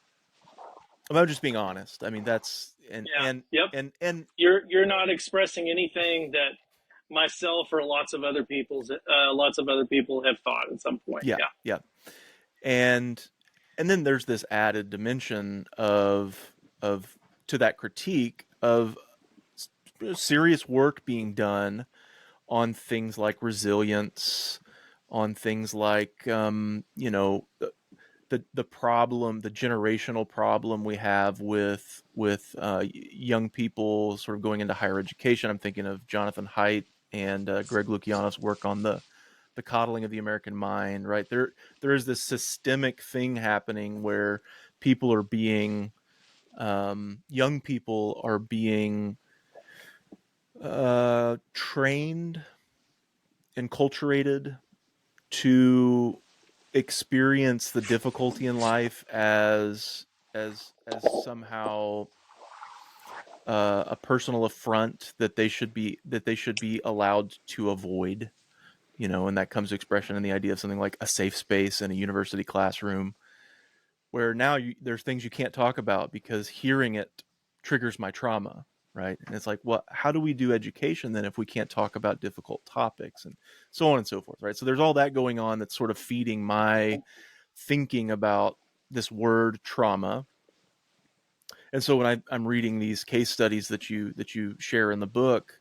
I'm just being honest. I mean, that's Yeah. Yep. and You're not expressing anything that myself or lots of other people have thought at some point. yeah, Yeah. yeah. And then there's this added dimension of to that critique of serious work being done on things like resilience, on things like the problem, the generational problem we have with young people sort of going into higher education. I'm thinking of Jonathan Haidt and Greg Lukianoff's work on the coddling of the American mind. Right there is this systemic thing happening where people are being young people are being trained, enculturated to experience the difficulty in life as somehow a personal affront that they should be allowed to avoid, and that comes to expression in the idea of something like a safe space in a university classroom, where now there's things you can't talk about because hearing it triggers my trauma, right? And it's like, well, how do we do education then if we can't talk about difficult topics, and so on and so forth, right? So there's all that going on that's sort of feeding my thinking about this word trauma. And so when I'm reading these case studies that you share in the book,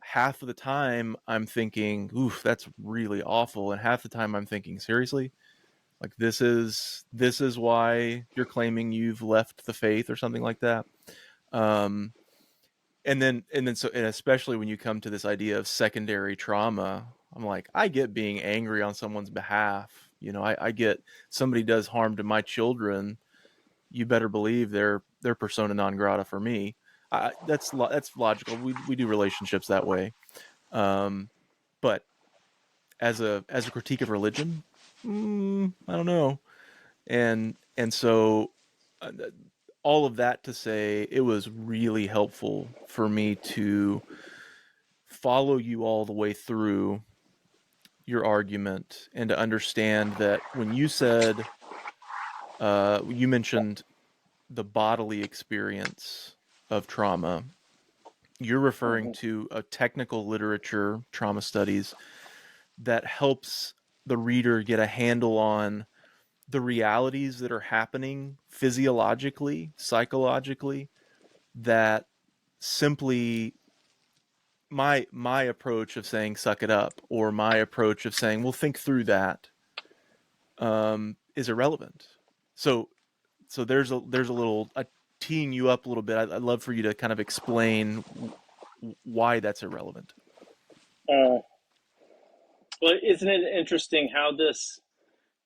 half of the time I'm thinking, oof, that's really awful, and half the time I'm thinking, seriously, like this is why you're claiming you've left the faith or something like that. um and especially when you come to this idea of secondary trauma, I'm like, I get being angry on someone's behalf. I get somebody does harm to my children, you better believe they're persona non grata for me. That's logical. We do relationships that way. um but as a critique of religion, I don't know. And so uh, all of that to say, it was really helpful for me to follow you all the way through your argument and to understand that when you said you mentioned the bodily experience of trauma, you're referring Mhm. to a technical literature, trauma studies, that helps the reader get a handle on the realities that are happening physiologically, psychologically, that simply my approach of saying suck it up, or my approach of saying well think through that, is irrelevant. So there's a little teeing you up a little bit. I'd love for you to kind of explain why that's irrelevant. Uh, well, isn't it interesting how this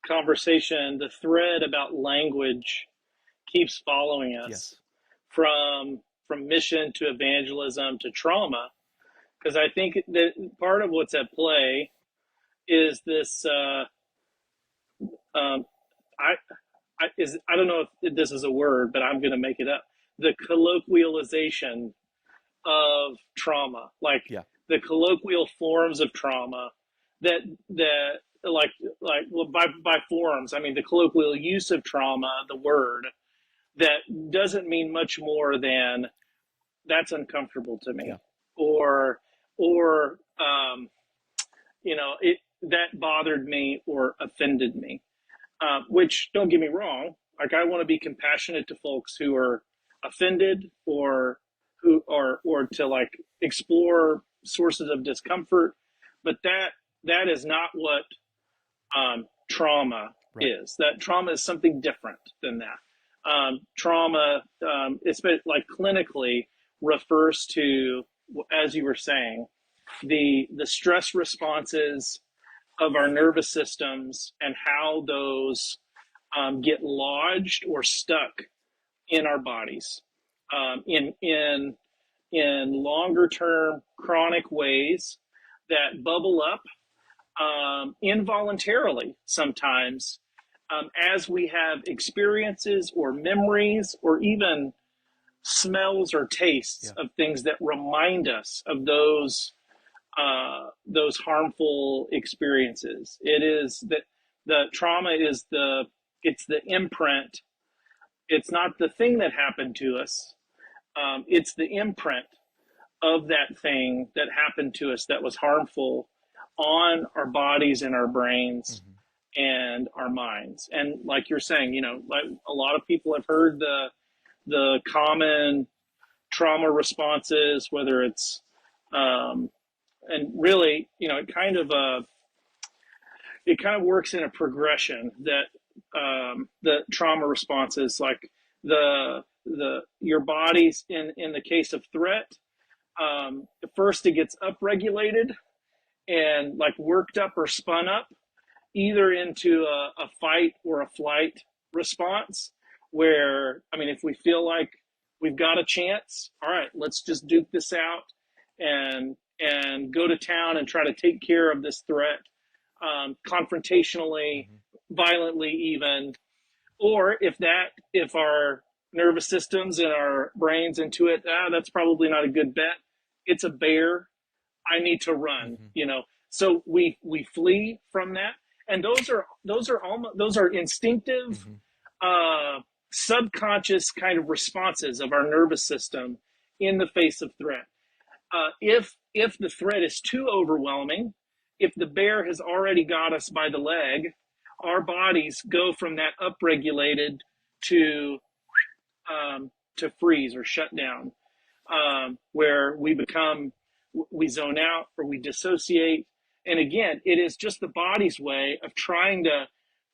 conversation, the thread about language, keeps following us Yes. from mission to evangelism to trauma? Because I think that part of what's at play is this. Um, I, I don't know if this is a word, but I'm going to make it up. The colloquialization of trauma, like Yeah. the colloquial forms of trauma that that like well, by forms I mean the colloquial use of trauma, the word that doesn't mean much more than that's uncomfortable to Yeah. me, or or it that bothered me or offended me. Which, don't get me wrong, like I want to be compassionate to folks who are offended, or or to like explore sources of discomfort, but that is not what trauma Right. is. That trauma is something different than that. Trauma, it's been like clinically refers to, as you were saying, the stress responses of our nervous systems and how those get lodged or stuck in our bodies in longer term chronic ways that bubble up involuntarily sometimes as we have experiences or memories or even smells or tastes Yeah. of things that remind us of those harmful experiences. It is that the trauma is it's the imprint It's not the thing that happened to us. It's the imprint of that thing that happened to us that was harmful on our bodies and our brains Mm-hmm. and our minds. And like you're saying, like a lot of people have heard the common trauma responses, whether it's and really, it kind of works in a progression that the trauma responses, like the your body's in the case of threat. First, it gets upregulated and like worked up or spun up, either into a fight or a flight response. Where, I mean, if we feel like we've got a chance, all right, let's just duke this out and go to town and try to take care of this threat, confrontationally, Mm-hmm. violently, even. Or if our nervous systems and our brains intuit, that's probably not a good bet. It's a bear. I need to run. Mm-hmm. So we flee from that, and those are instinctive, Mm-hmm. uh, subconscious kind of responses of our nervous system in the face of threat. If the threat is too overwhelming, if the bear has already got us by the leg, our bodies go from that upregulated to to freeze or shut down, where we zone out or we dissociate. And again, it is just the body's way of trying to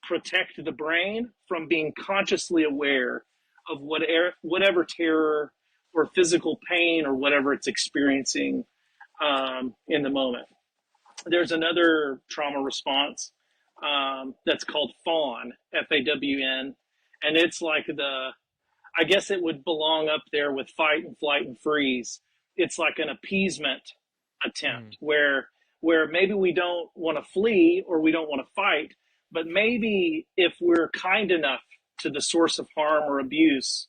protect the brain from being consciously aware of whatever terror or physical pain or whatever it's experiencing in the moment. There's another trauma response that's called fawn, FAWN, and it's like I guess it would belong up there with fight and flight and freeze. It's like an appeasement Mm. attempt where maybe we don't want to flee or we don't want to fight, but maybe if we're kind enough to the source of harm or abuse,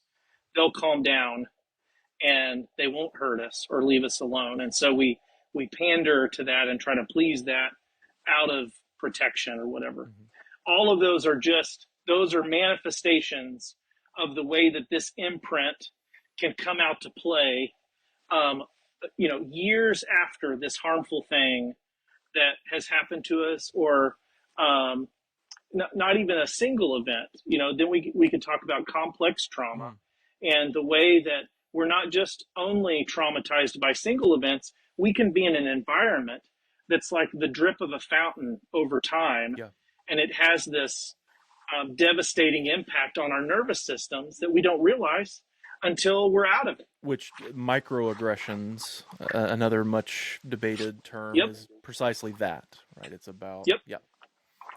they'll calm down and they won't hurt us or leave us alone. And so we pander to that and try to please that out of protection or whatever. Mm-hmm. All of those are manifestations of the way that this imprint can come out to play, um, years after this harmful thing that has happened to us, or um, not even a single event. Then we could talk about complex trauma Mm. and the way that we're not just only traumatized by single events. We can be in an environment that's like the drip of a fountain over time, Yeah. and it has this devastating impact on our nervous systems that we don't realize until we're out of it. Which microaggressions, another much debated term, Yep, is precisely that, right? It's about, yep, yeah,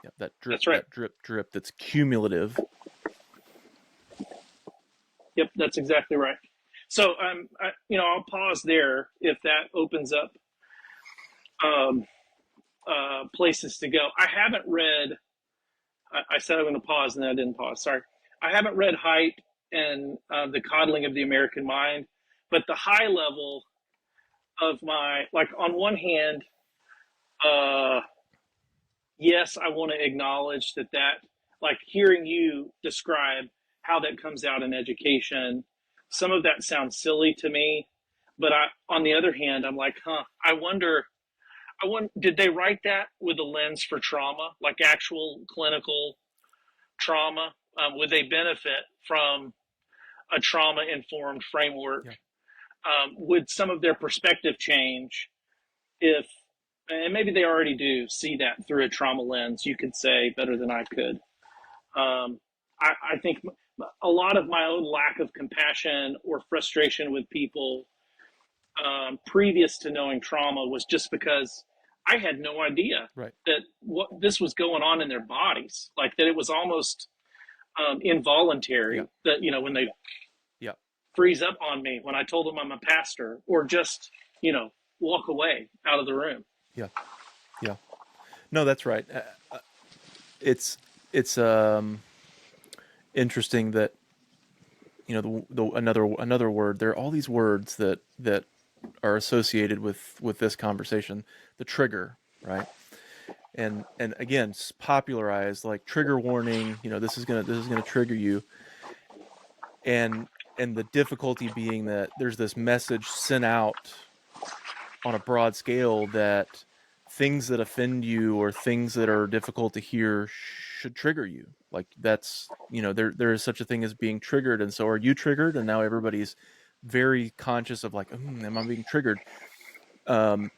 yeah, that drip, that's right. drip that's cumulative. Yep, that's exactly right. So, I'll pause there if that opens up um, places to go. I haven't read. I said I'm going to pause, and then I didn't pause. Sorry. I haven't read Height and the Coddling of the American Mind, but the high level of my, like, on one hand, uh, yes, I want to acknowledge that, like, hearing you describe how that comes out in education, some of that sounds silly to me. But on the other hand, I'm like, I wonder, did they write that with a lens for trauma, like actual clinical trauma? Would they benefit from a trauma informed framework? Yeah. Would some of their perspective change if, and maybe they already do see that through a trauma lens, you could say better than I could. I think a lot of my own lack of compassion or frustration with people previous to knowing trauma was just because I had no idea Right. that what this was going on in their bodies, like that it was almost involuntary. Yeah. That when they Yeah. freeze up on me when I told them I'm a pastor, or just walk away out of the room. Yeah. Yeah. No, that's right. It's it's interesting that the another word. There are all these words that are associated with this conversation. The trigger, right? And again, popularized, like trigger warning. This is gonna trigger you. and and the difficulty being that there's this message sent out on a broad scale that things that offend you or things that are difficult to hear should trigger you. Like that's, there is such a thing as being triggered, and so are you triggered? And now everybody's very conscious of like, am I being triggered? Um,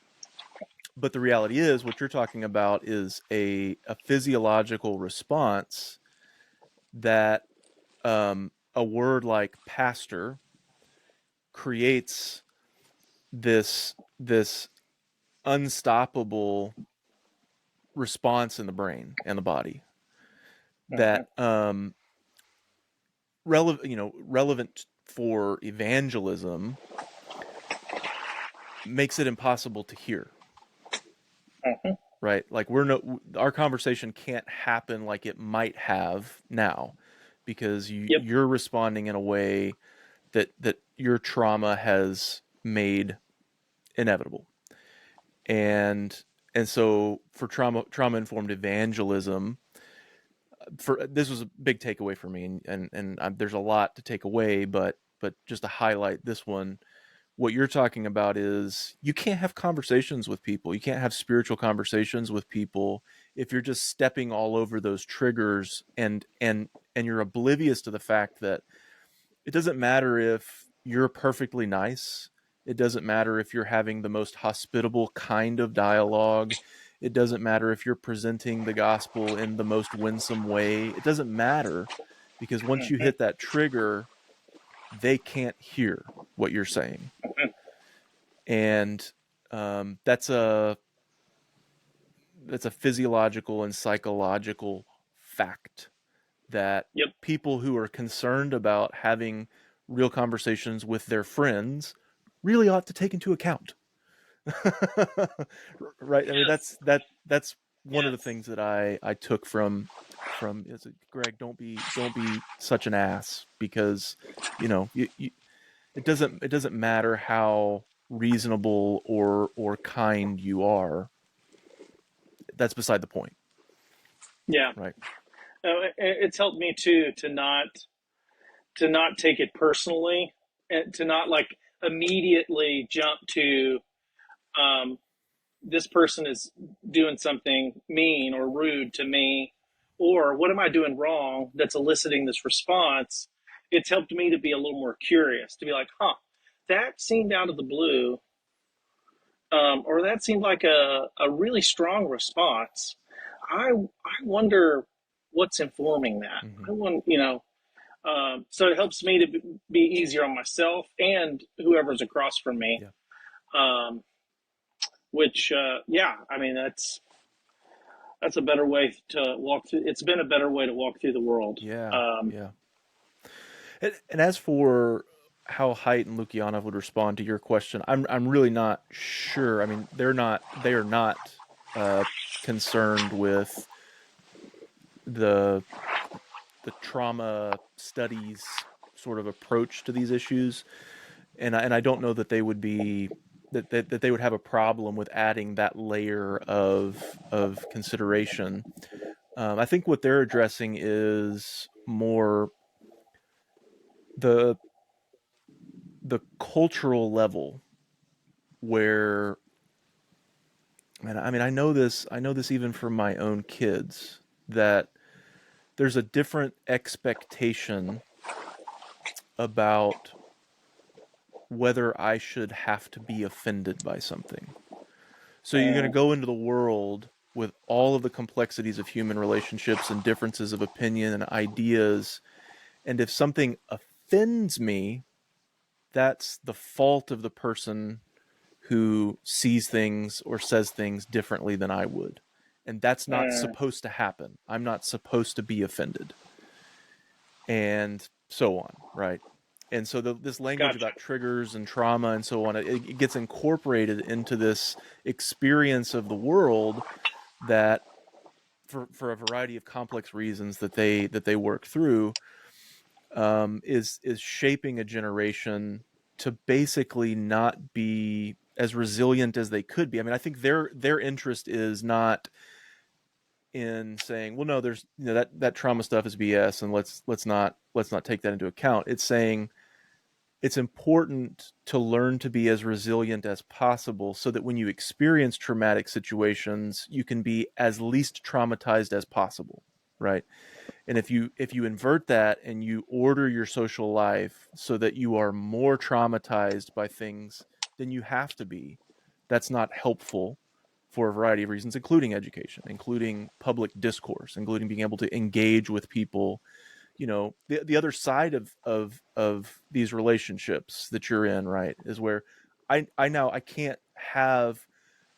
but the reality is, what you're talking about is a physiological response that a word like pastor creates this unstoppable response in the brain and the body Mm-hmm. that relevant for evangelism makes it impossible to hear, Mm-hmm. right? Like our conversation can't happen like it might have now because Yep. you're responding in a way that your trauma has made inevitable. And and so for trauma informed evangelism, for this was a big takeaway for me, and there's a lot to take away, but just to highlight this one, what you're talking about is you can't have conversations with people, you can't have spiritual conversations with people if you're just stepping all over those triggers, and you're oblivious to the fact that it doesn't matter if you're perfectly nice. It doesn't matter if you're having the most hospitable kind of dialogue. It doesn't matter if you're presenting the gospel in the most winsome way. It doesn't matter, because once you Mm-hmm. hit that trigger, they can't hear what you're saying. And that's a physiological and psychological fact that Yep. people who are concerned about having real conversations with their friends really ought to take into account. Right? I mean, Yes. that's one of the Yes. things that I took from is, Greg, don't be such an ass, because it doesn't matter how reasonable or kind you are. That's beside the point, Yeah. right? It's helped me too to not take it personally, and to not like immediately jump to um, this person is doing something mean or rude to me, or what am I doing wrong that's eliciting this response. It's helped me to be a little more curious, to be like, that seemed out of the blue, or that seemed like a really strong response. I wonder what's informing that. Mm-hmm. I want, so it helps me to be easier on myself and whoever's across from me. Yeah. Um, which, yeah, I mean, that's a better way to walk through. It's been a better way to walk through the world. Yeah. Um, Yeah. And as for how Haidt and Lukianov would respond to your question, I'm really not sure. I mean, they are not uh, concerned with the the trauma studies sort of approach to these issues, and I don't know that they would be that they would have a problem with adding that layer of consideration. I think what they're addressing is more the the cultural level, where, and I mean, I know this even from my own kids, that there's a different expectation about whether I should have to be offended by something. So you're going to mm, go into the world with all of the complexities of human relationships and differences of opinion and ideas, and if something offends me, that's the fault of the person who sees things or says things differently than I would. And that's not mm, supposed to happen. I'm not supposed to be offended. And so on, right? And so this language gotcha. about triggers and trauma and so on, it gets incorporated into this experience of the world that, for a variety of complex reasons that they work through, is shaping a generation to basically not be as resilient as they could be. I mean, I think their interest is not in saying, well, no, there's, that trauma stuff is BS, and let's not take that into account. It's saying it's important to learn to be as resilient as possible so that when you experience traumatic situations, you can be as least traumatized as possible, right? And if you invert that and you order your social life so that you are more traumatized by things than you have to be, that's not helpful for a variety of reasons, including education, including public discourse, including being able to engage with people. The other side of these relationships that you're in, right, is where I can't have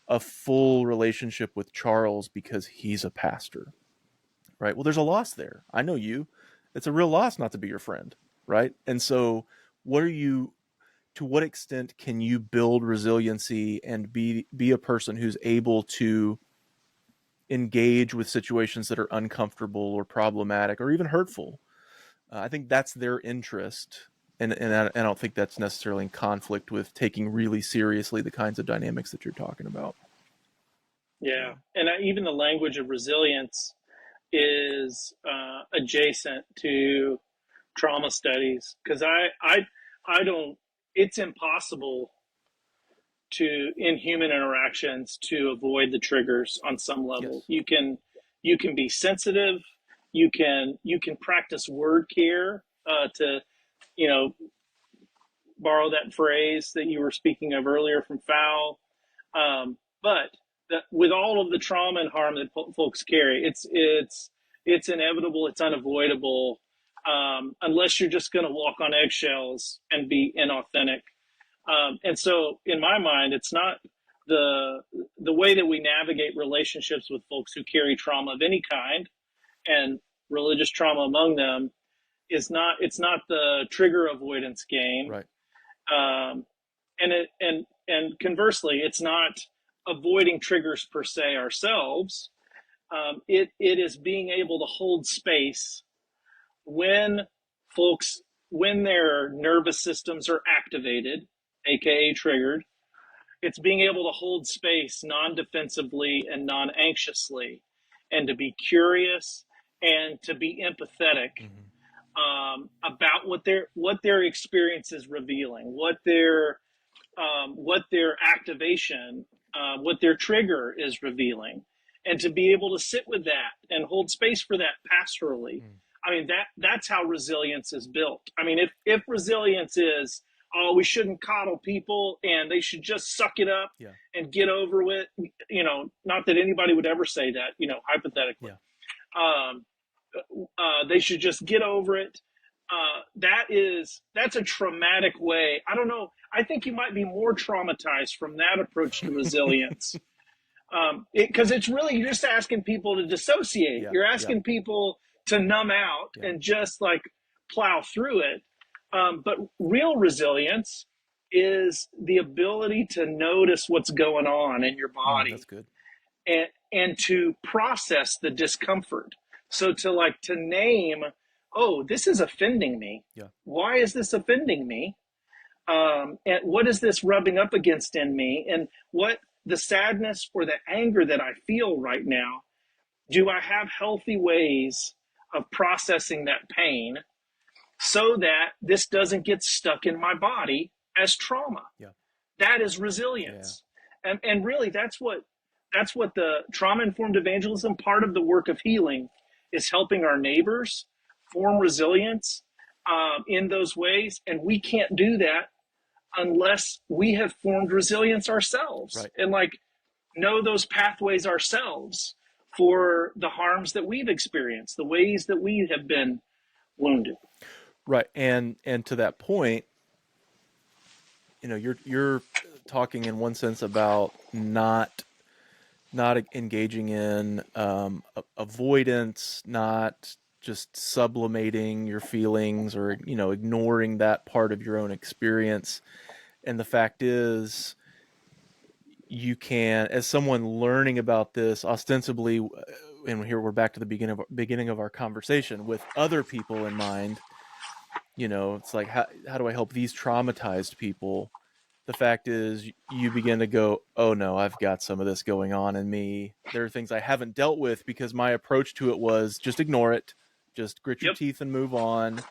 a full relationship with Charles because he's a pastor, right? Well, there's a loss there. I know you. It's a real loss not to be your friend, right? And so, what are you? To what extent can you build resiliency and be a person who's able to engage with situations that are uncomfortable or problematic or even hurtful? I think that's their interest, and I don't think that's necessarily in conflict with taking really seriously the kinds of dynamics that you're talking about. Yeah, Yeah. and even the language of resilience is adjacent to trauma studies because I don't. It's impossible to in human interactions to avoid the triggers on some level. Yes. You can be sensitive. You can practice word care to you know borrow that phrase that you were speaking of earlier from Fowl. But with all of the trauma and harm that folks carry, it's inevitable. It's unavoidable. Unless you're just going to walk on eggshells and be inauthentic. And so, in my mind, it's not the the way that we navigate relationships with folks who carry trauma of any kind, and religious trauma among them, is not. It's not the trigger avoidance game. Right. Um, and conversely, it's not avoiding triggers per se ourselves. It is being able to hold space when folks when their nervous systems are activated, aka triggered. It's being able to hold space non-defensively and non-anxiously, and to be curious and to be empathetic Mm-hmm. about what their experience is revealing, what their activation, what their trigger is revealing, and to be able to sit with that and hold space for that pastorally. Mm. I mean, that's how resilience is built. I mean, if resilience is, oh, we shouldn't coddle people and they should just suck it up Yeah. and get over it, not that anybody would ever say that, hypothetically. Yeah. Um, they should just get over it. That's a traumatic way. I don't know. I think you might be more traumatized from that approach to resilience, because it's really, you're just asking people to dissociate. Yeah. You're Yeah. asking people to numb out Yeah. and just like plow through it. But real resilience is the ability to notice what's going on in your That's body, good. and to process the discomfort. So to name, oh, this is offending me. Yeah. Why is this offending me? And what is this rubbing up against in me? And what the sadness or the anger that I feel right now, do I have healthy ways of processing that pain so that this doesn't get stuck in my body as trauma? Yeah. That is Yeah. resilience. And really, that's what the trauma informed evangelism, part of the work of healing, is helping our neighbors form resilience in those ways. And we can't do that unless we have formed resilience ourselves Right. and know those pathways ourselves for the harms that we've experienced, the ways that we have been wounded. Right. And to that point, you're talking in one sense about not engaging in avoidance, not just sublimating your feelings or ignoring that part of your own experience. And the fact is, you can, as someone learning about this ostensibly, and here we're back to the beginning of our conversation, with other people in mind. It's like, how do I help these traumatized people the fact is you begin to go, oh no, I've got some of this going on in me. There are things I haven't dealt with because my approach to it was just ignore it, just grit your Yep. teeth and move on.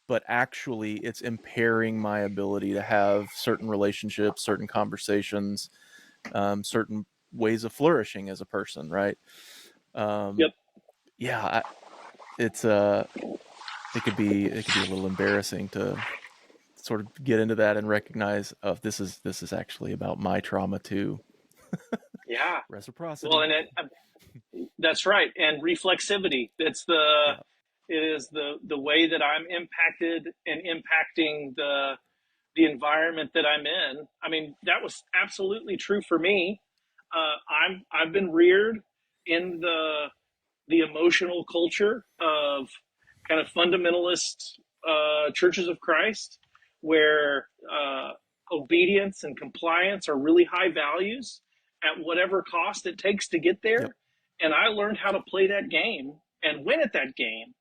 But actually, it's impairing my ability to have certain relationships, certain conversations, certain ways of flourishing as a person, right? Um, Yep. yeah, it's it could be a little embarrassing to sort of get into that and recognize, oh, this is actually about my trauma too. Yeah. Well, Reciprocity. and that's right. And reflexivity. Yeah. It is the way that I'm impacted and impacting the environment that I'm in. I mean, that was absolutely true for me. I've been reared in the emotional culture of kind of fundamentalist churches of Christ, where obedience and compliance are really high values at whatever cost it takes to get Yep. there. And I learned how to play that game and win at that game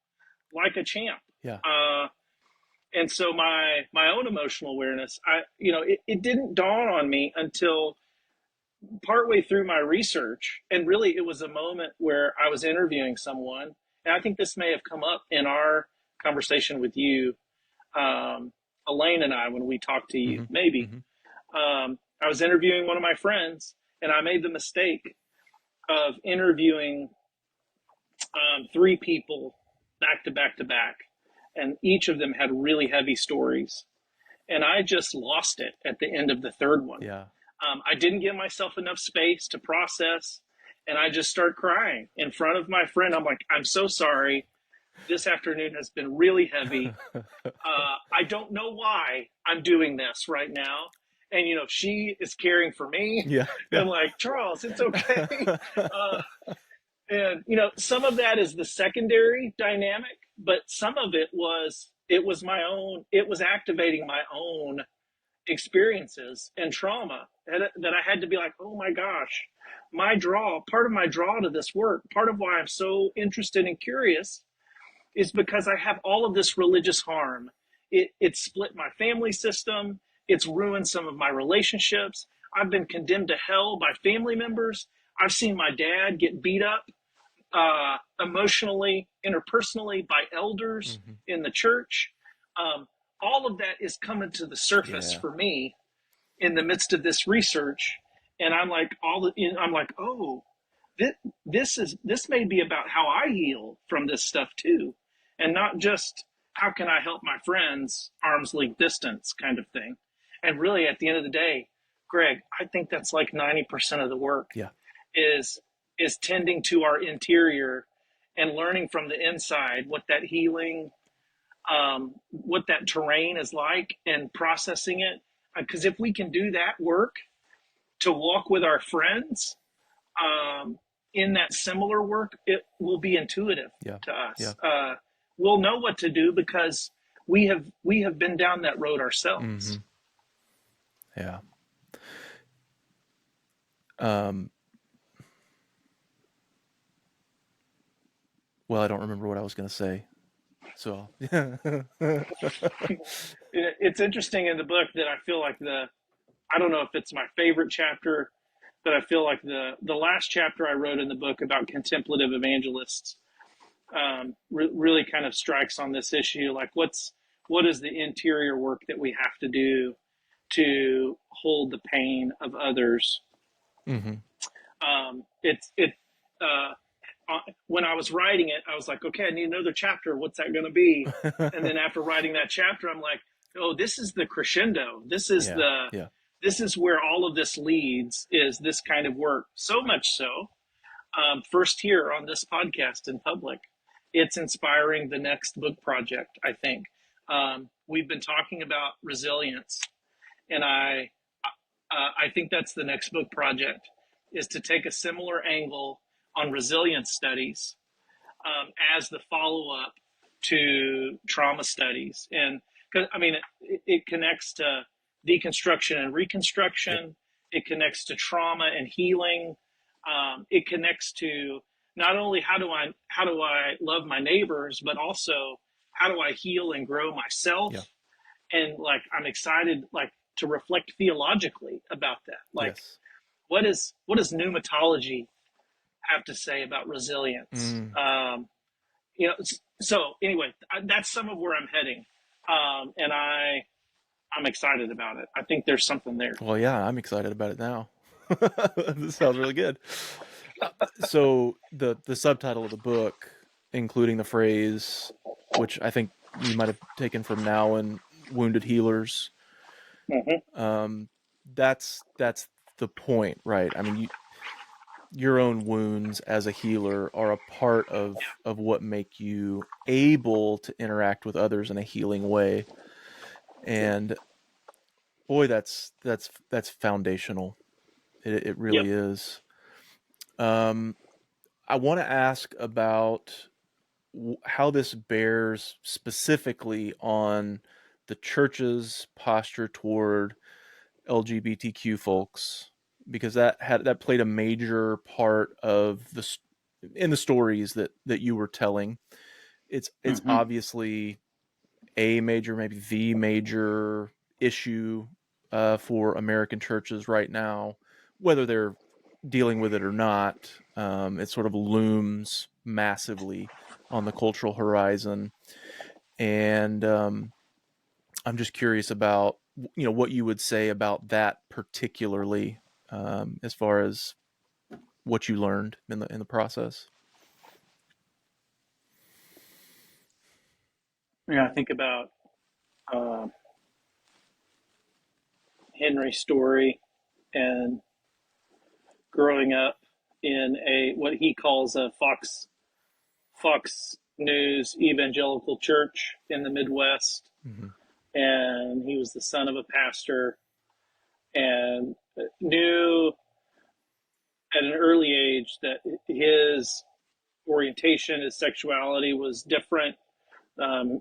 like a champ. Yeah. And so my own emotional awareness, it didn't dawn on me until partway through my research, and really it was a moment where I was interviewing someone, and I think this may have come up in our conversation with you, Elaine and I, when we talked to you, Mm-hmm. maybe. Mm-hmm. I was interviewing one of my friends, and I made the mistake of interviewing three people back to back to back, and each of them had really heavy stories. And I just lost it at the end of the third one. Yeah. I didn't give myself enough space to process, and I just start crying in front of my friend. I'm like, I'm so sorry. This afternoon has been really heavy. I don't know why I'm doing this right now. And, she is caring for me. Yeah. And Yeah. I'm like, Charles, it's okay. Uh, and, some of that is the secondary dynamic, but some of it was my own, it was activating my own experiences and trauma that I had to be like, oh my gosh, part of my draw to this work, part of why I'm so interested and curious is because I have all of this religious harm. It split my family system. It's ruined some of my relationships. I've been condemned to hell by family members. I've seen my dad get beat up emotionally, interpersonally by elders Mm-hmm. in the church. All of that is coming to the surface Yeah. for me in the midst of this research, and I'm like, oh, this may be about how I heal from this stuff too, and not just how can I help my friends, arm's length distance kind of thing. And really, at the end of the day, Greg, I think that's like 90% of the work Yeah. is is tending to our interior and learning from the inside what that healing, what that terrain is like, and processing it. Because if we can do that work to walk with our friends um, in that similar work, it will be intuitive Yeah. to Yeah. us. We'll know what to do because we have been down that road Mm-hmm. ourselves. Yeah. Um, well, I don't remember what I was going to say. So, yeah. It's interesting in the book that I feel like I don't know if it's my favorite chapter, but I feel like the last chapter I wrote in the book about contemplative evangelists really kind of strikes on this issue. Like, what is the interior work that we have to do to hold the pain of others? Mm-hmm. It's it. When I was writing it, I was like, okay, I need another chapter. What's that going to be? And then after writing that chapter, I'm like, oh, this is the crescendo. Yeah. Yeah. This is where all of this leads, is this kind of work. So much so, first here on this podcast in public, it's inspiring the next book project, I think. We've been talking about resilience, and I think that's the next book project, is to take a similar angle on resilience studies as the follow up to trauma studies. And I mean, it connects to deconstruction and Yep. reconstruction. It connects to trauma and healing. It connects to not only how do I love my neighbors, but also how do I heal and grow myself. Yeah. And like, I'm excited, like, to reflect theologically about that. Like, Yes. what does pneumatology have to say about resilience? Mm. So anyway, that's some of where I'm heading, and I'm excited about it. I think there's something there. Well, yeah, I'm excited about it now. This sounds really good. Uh, so the subtitle of the book, including the phrase, which I think you might have taken from Now and Wounded Healers, Hmm. um, that's the point, right? I mean, your own wounds as a healer are a part of what make you able to interact with others in a healing way. And boy, that's foundational. It Yep. really is. Um, I want to ask about how this bears specifically on the church's posture toward LGBTQ folks, because that played a major part of in the stories that you were telling. It's Hmm. obviously a major, maybe the major issue for American churches right now, whether they're dealing with it or not. It sort of looms massively on the cultural horizon, and I'm just curious about what you would say about that particularly, as far as what you learned in the process. Yeah, I think about uh, Henry's story and growing up in a what he calls a Fox News evangelical church in the Midwest, Mm-hmm. and he was the son of a pastor and knew at an early age that his orientation, his sexuality was different.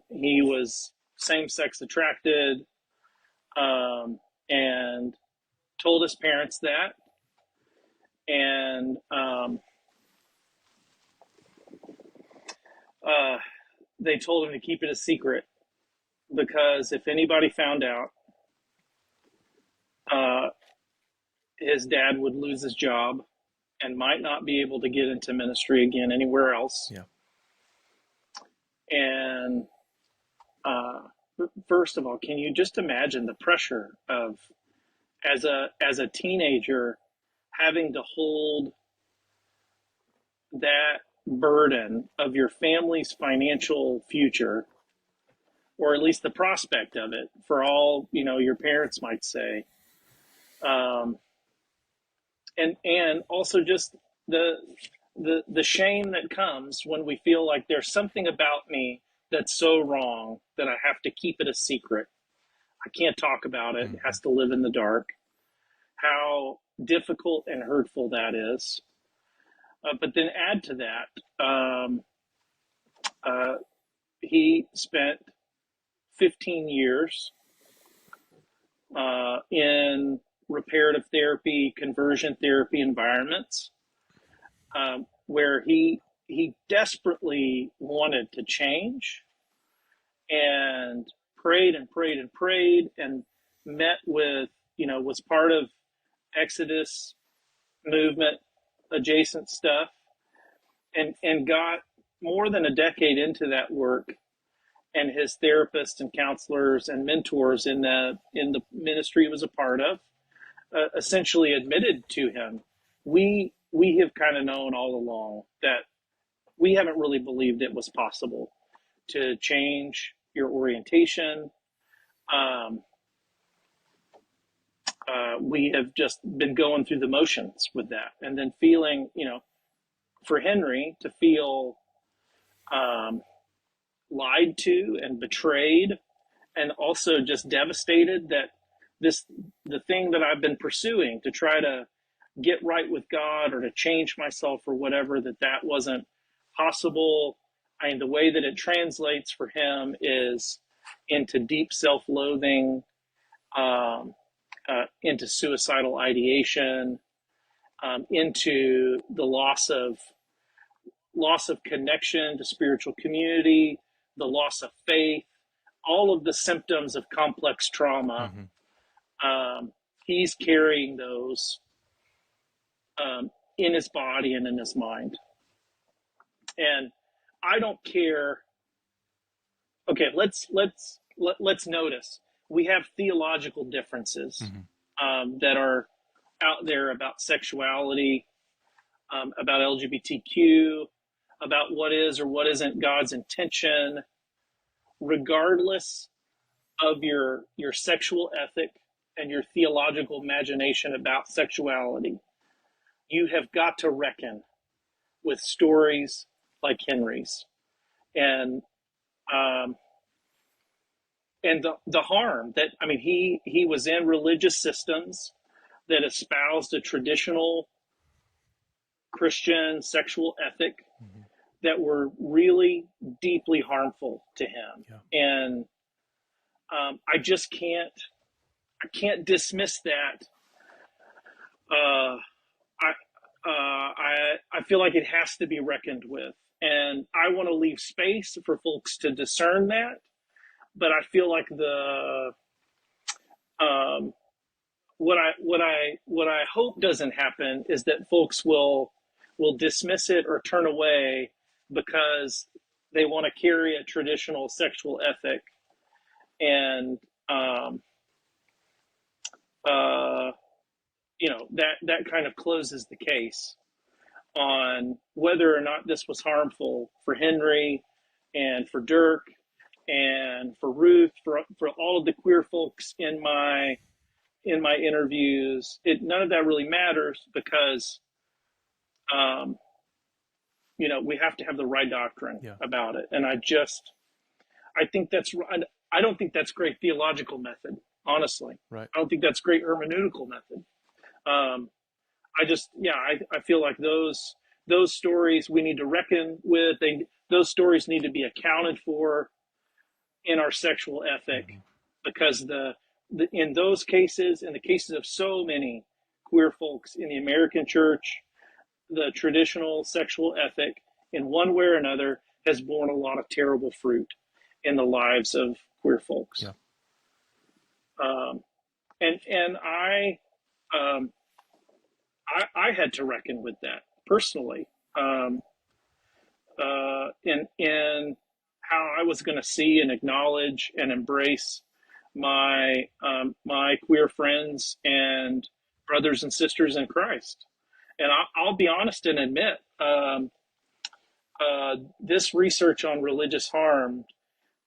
He was same sex attracted, um, and told his parents that. And uh, they told him to keep it a secret because if anybody found out, uh, his dad would lose his job and might not be able to get into ministry again anywhere else. Yeah. And uh, first of all, can you just imagine the pressure of as a teenager having to hold that burden of your family's financial future, or at least the prospect of it, for all your parents might say, um, and also just the the shame that comes when we feel like there's something about me that's so wrong that I have to keep it a secret. I can't talk about it. It Mm-hmm. has to live in the dark. How difficult and hurtful that is. But then add to that, uh, he spent 15 years in reparative therapy, conversion therapy environments, where he desperately wanted to change and prayed and prayed and prayed and met with was part of Exodus movement adjacent stuff, and got more than a decade into that work, and his therapists and counselors and mentors in the ministry he was a part of essentially admitted to him, we have kind of known all along that we haven't really believed it was possible to change your orientation. Um, we have just been going through the motions with that, and then feeling, for Henry to feel um, lied to and betrayed, and also just devastated that this the thing that I've been pursuing to try to get right with God or to change myself or whatever, that wasn't possible. I mean, the way that it translates for him is into deep self-loathing, um, into suicidal ideation, into the loss of connection to spiritual community, the loss of faith, all of the symptoms of complex trauma, Mm-hmm. He's carrying those in his body and in his mind. And I don't care. Okay, let's notice we have theological differences that are out there about sexuality, about LGBTQ, about what is or what isn't God's intention, regardless of your sexual ethic and your theological imagination about sexuality. You have got to reckon with stories like Henry's, and um, and the harm that, I mean, he was in religious systems that espoused a traditional Christian sexual ethic that were really deeply harmful to him. Yeah. And I can't dismiss that. Uh, I feel like it has to be reckoned with, and I want to leave space for folks to discern that. But I feel like the um, what I hope doesn't happen is that folks will dismiss it or turn away because they want to carry a traditional sexual ethic, and um, uh, that kind of closes the case on whether or not this was harmful for Henry and for Dirk and for Ruth, for all of the queer folks in my interviews. None of that really matters because um, we have to have the right doctrine about it. And I think that's right. I don't think that's great theological method, honestly. Right. I don't think that's great hermeneutical method. Um, I feel like those stories we need to reckon with. Those stories need to be accounted for in our sexual ethic, because in those cases, in the cases of so many queer folks in the American church, the traditional sexual ethic, in one way or another, has borne a lot of terrible fruit in the lives of queer folks. Yeah. And I had to reckon with that personally, in how I was going to see and acknowledge and embrace my queer friends and brothers and sisters in Christ. And I'll be honest and admit, this research on religious harm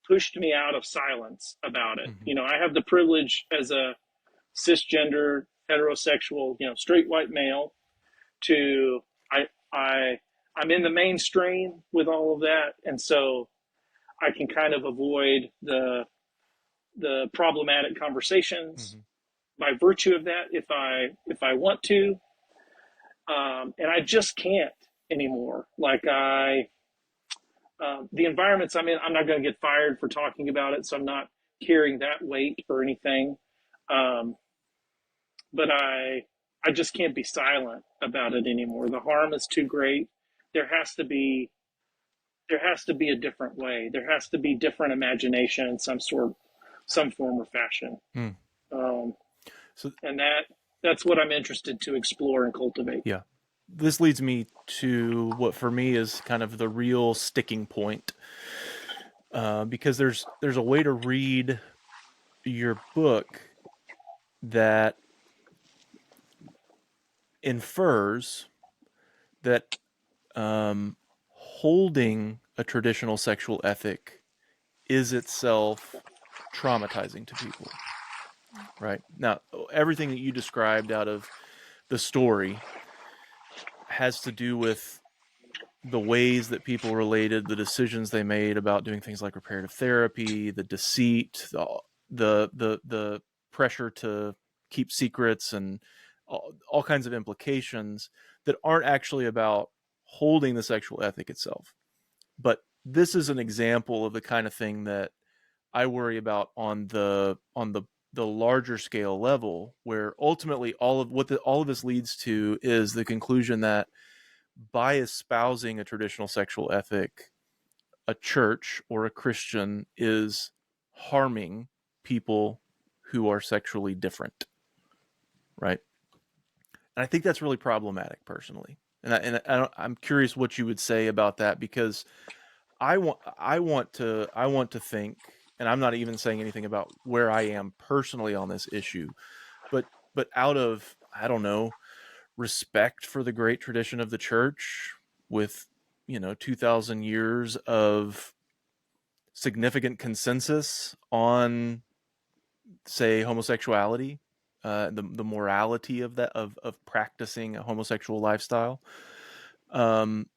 pushed me out of silence about it. I have the privilege as a cisgender, heterosexual, straight white male to I'm in the mainstream with all of that, and so I can kind of avoid the problematic conversations by virtue of that if I want to, and I just can't anymore. Like the environments I'm in, I'm not going to get fired for talking about it, so I'm not carrying that weight or anything. But I just can't be silent about it anymore. The harm is too great. There has to be a different way. There has to be different imagination in some form or fashion. And that's what I'm interested to explore and cultivate. Yeah. This leads me to what for me is kind of the real sticking point, because there's a way to read your book that infers that holding a traditional sexual ethic is itself traumatizing to people. Right? Now, everything that you described out of the story has to do with the ways that people related, the decisions they made about doing things like reparative therapy, the deceit, the pressure to keep secrets, and all kinds of implications that aren't actually about holding the sexual ethic itself. But this is an example of the kind of thing that I worry about on the larger scale level, where ultimately all of this leads to is the conclusion that by espousing a traditional sexual ethic, a church or a Christian is harming people who are sexually different, right? And I think that's really problematic personally. I'm curious what you would say about that, because I want to think, and I'm not even saying anything about where I am personally on this issue, but out of, I don't know, respect for the great tradition of the church with, 2000 years of significant consensus on, say, homosexuality, the morality of that, of practicing a homosexual lifestyle. Um,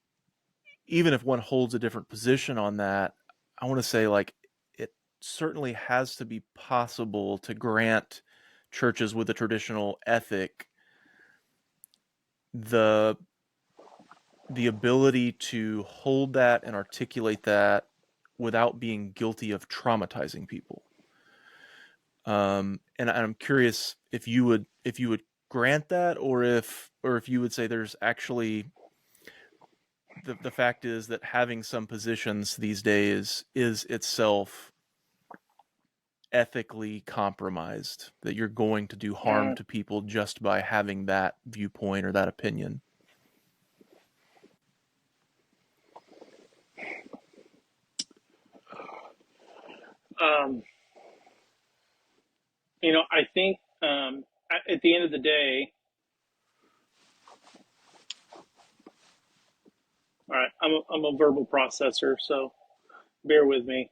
Even if one holds a different position on that, I want to say, like, it certainly has to be possible to grant churches with a traditional ethic the ability to hold that and articulate that without being guilty of traumatizing people. And I'm curious if you would grant that, or if you would say there's actually, the fact is that having some positions these days is itself ethically compromised, that you're going to do harm Mm, to people just by having that viewpoint or that opinion. um, I think at the end of the day, all right, I'm a verbal processor, so bear with me.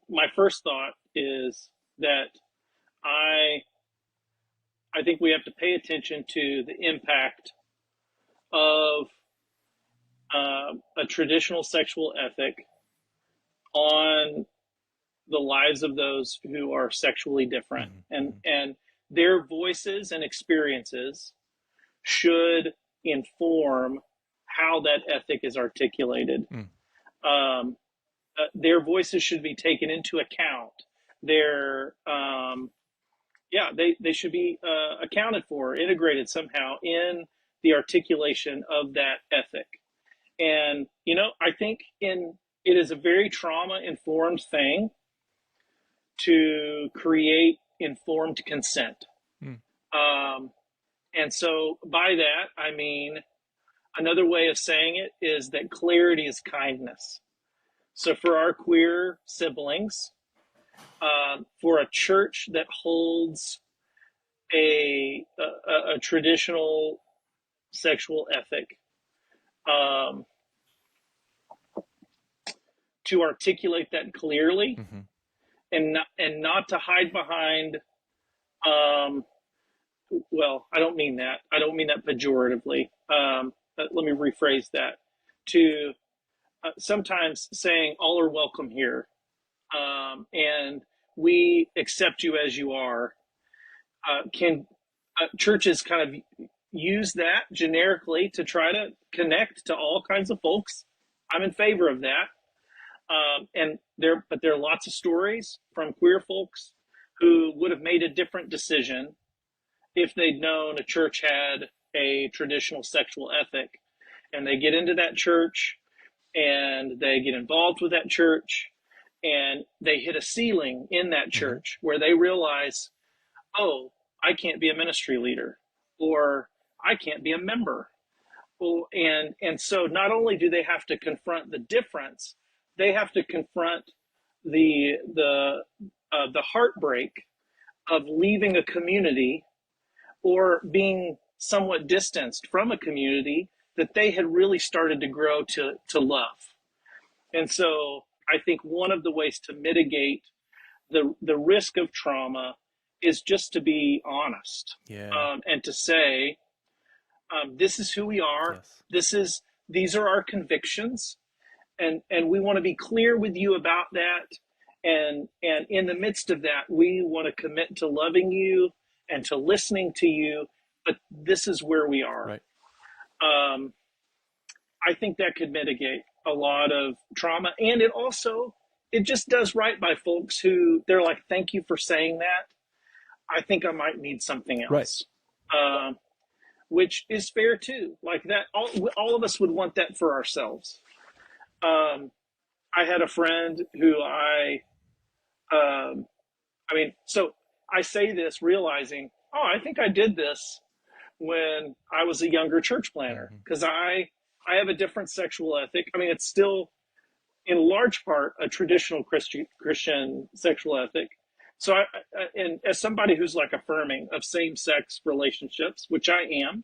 My first thought is that I I think we have to pay attention to the impact of a traditional sexual ethic on the lives of those who are sexually different, and Mm-hmm. their voices and experiences should inform how that ethic is articulated. Mm-hmm. Their voices should be taken into account. Their they should be accounted for, integrated somehow in the articulation of that ethic. And I think in it is a very trauma informed thing to create informed consent. Mm-hmm. Um, and so by that I mean, another way of saying it is that clarity is kindness. So for our queer siblings, for a church that holds a traditional sexual ethic, um, to articulate that clearly, Mm-hmm. and not to hide behind. Um, well, I don't mean that. I don't mean that pejoratively. Let me rephrase that. To sometimes saying all are welcome here, and we accept you as you are. Can churches kind of use that generically to try to connect to all kinds of folks? I'm in favor of that. But there are lots of stories from queer folks who would have made a different decision if they'd known a church had a traditional sexual ethic. And they get into that church and they get involved with that church, and they hit a ceiling in that Mm-hmm. church where they realize, oh, I can't be a ministry leader, or I can't be a member. Well, and so not only do they have to confront the difference, they have to confront the heartbreak of leaving a community or being somewhat distanced from a community that they had really started to grow to love. And so I think one of the ways to mitigate the risk of trauma is just to be honest, Yeah. and to say, this is who we are. Yes. These are our convictions, and we want to be clear with you about that. And in the midst of that, we want to commit to loving you and to listening to you. But this is where we are. Right. Um, I think that could mitigate a lot of trauma, and it just does right by folks who they're like, thank you for saying that. I think I might need something Right. else. Which is fair too. Like that, all of us would want that for ourselves. I had a friend who um, I mean, so I say this realizing, oh, I think I did this when I was a younger church planner, Mm-hmm. because I have a different sexual ethic. I mean, it's still in large part a traditional Christian sexual ethic. So and as somebody who's like affirming of same sex relationships, which I am,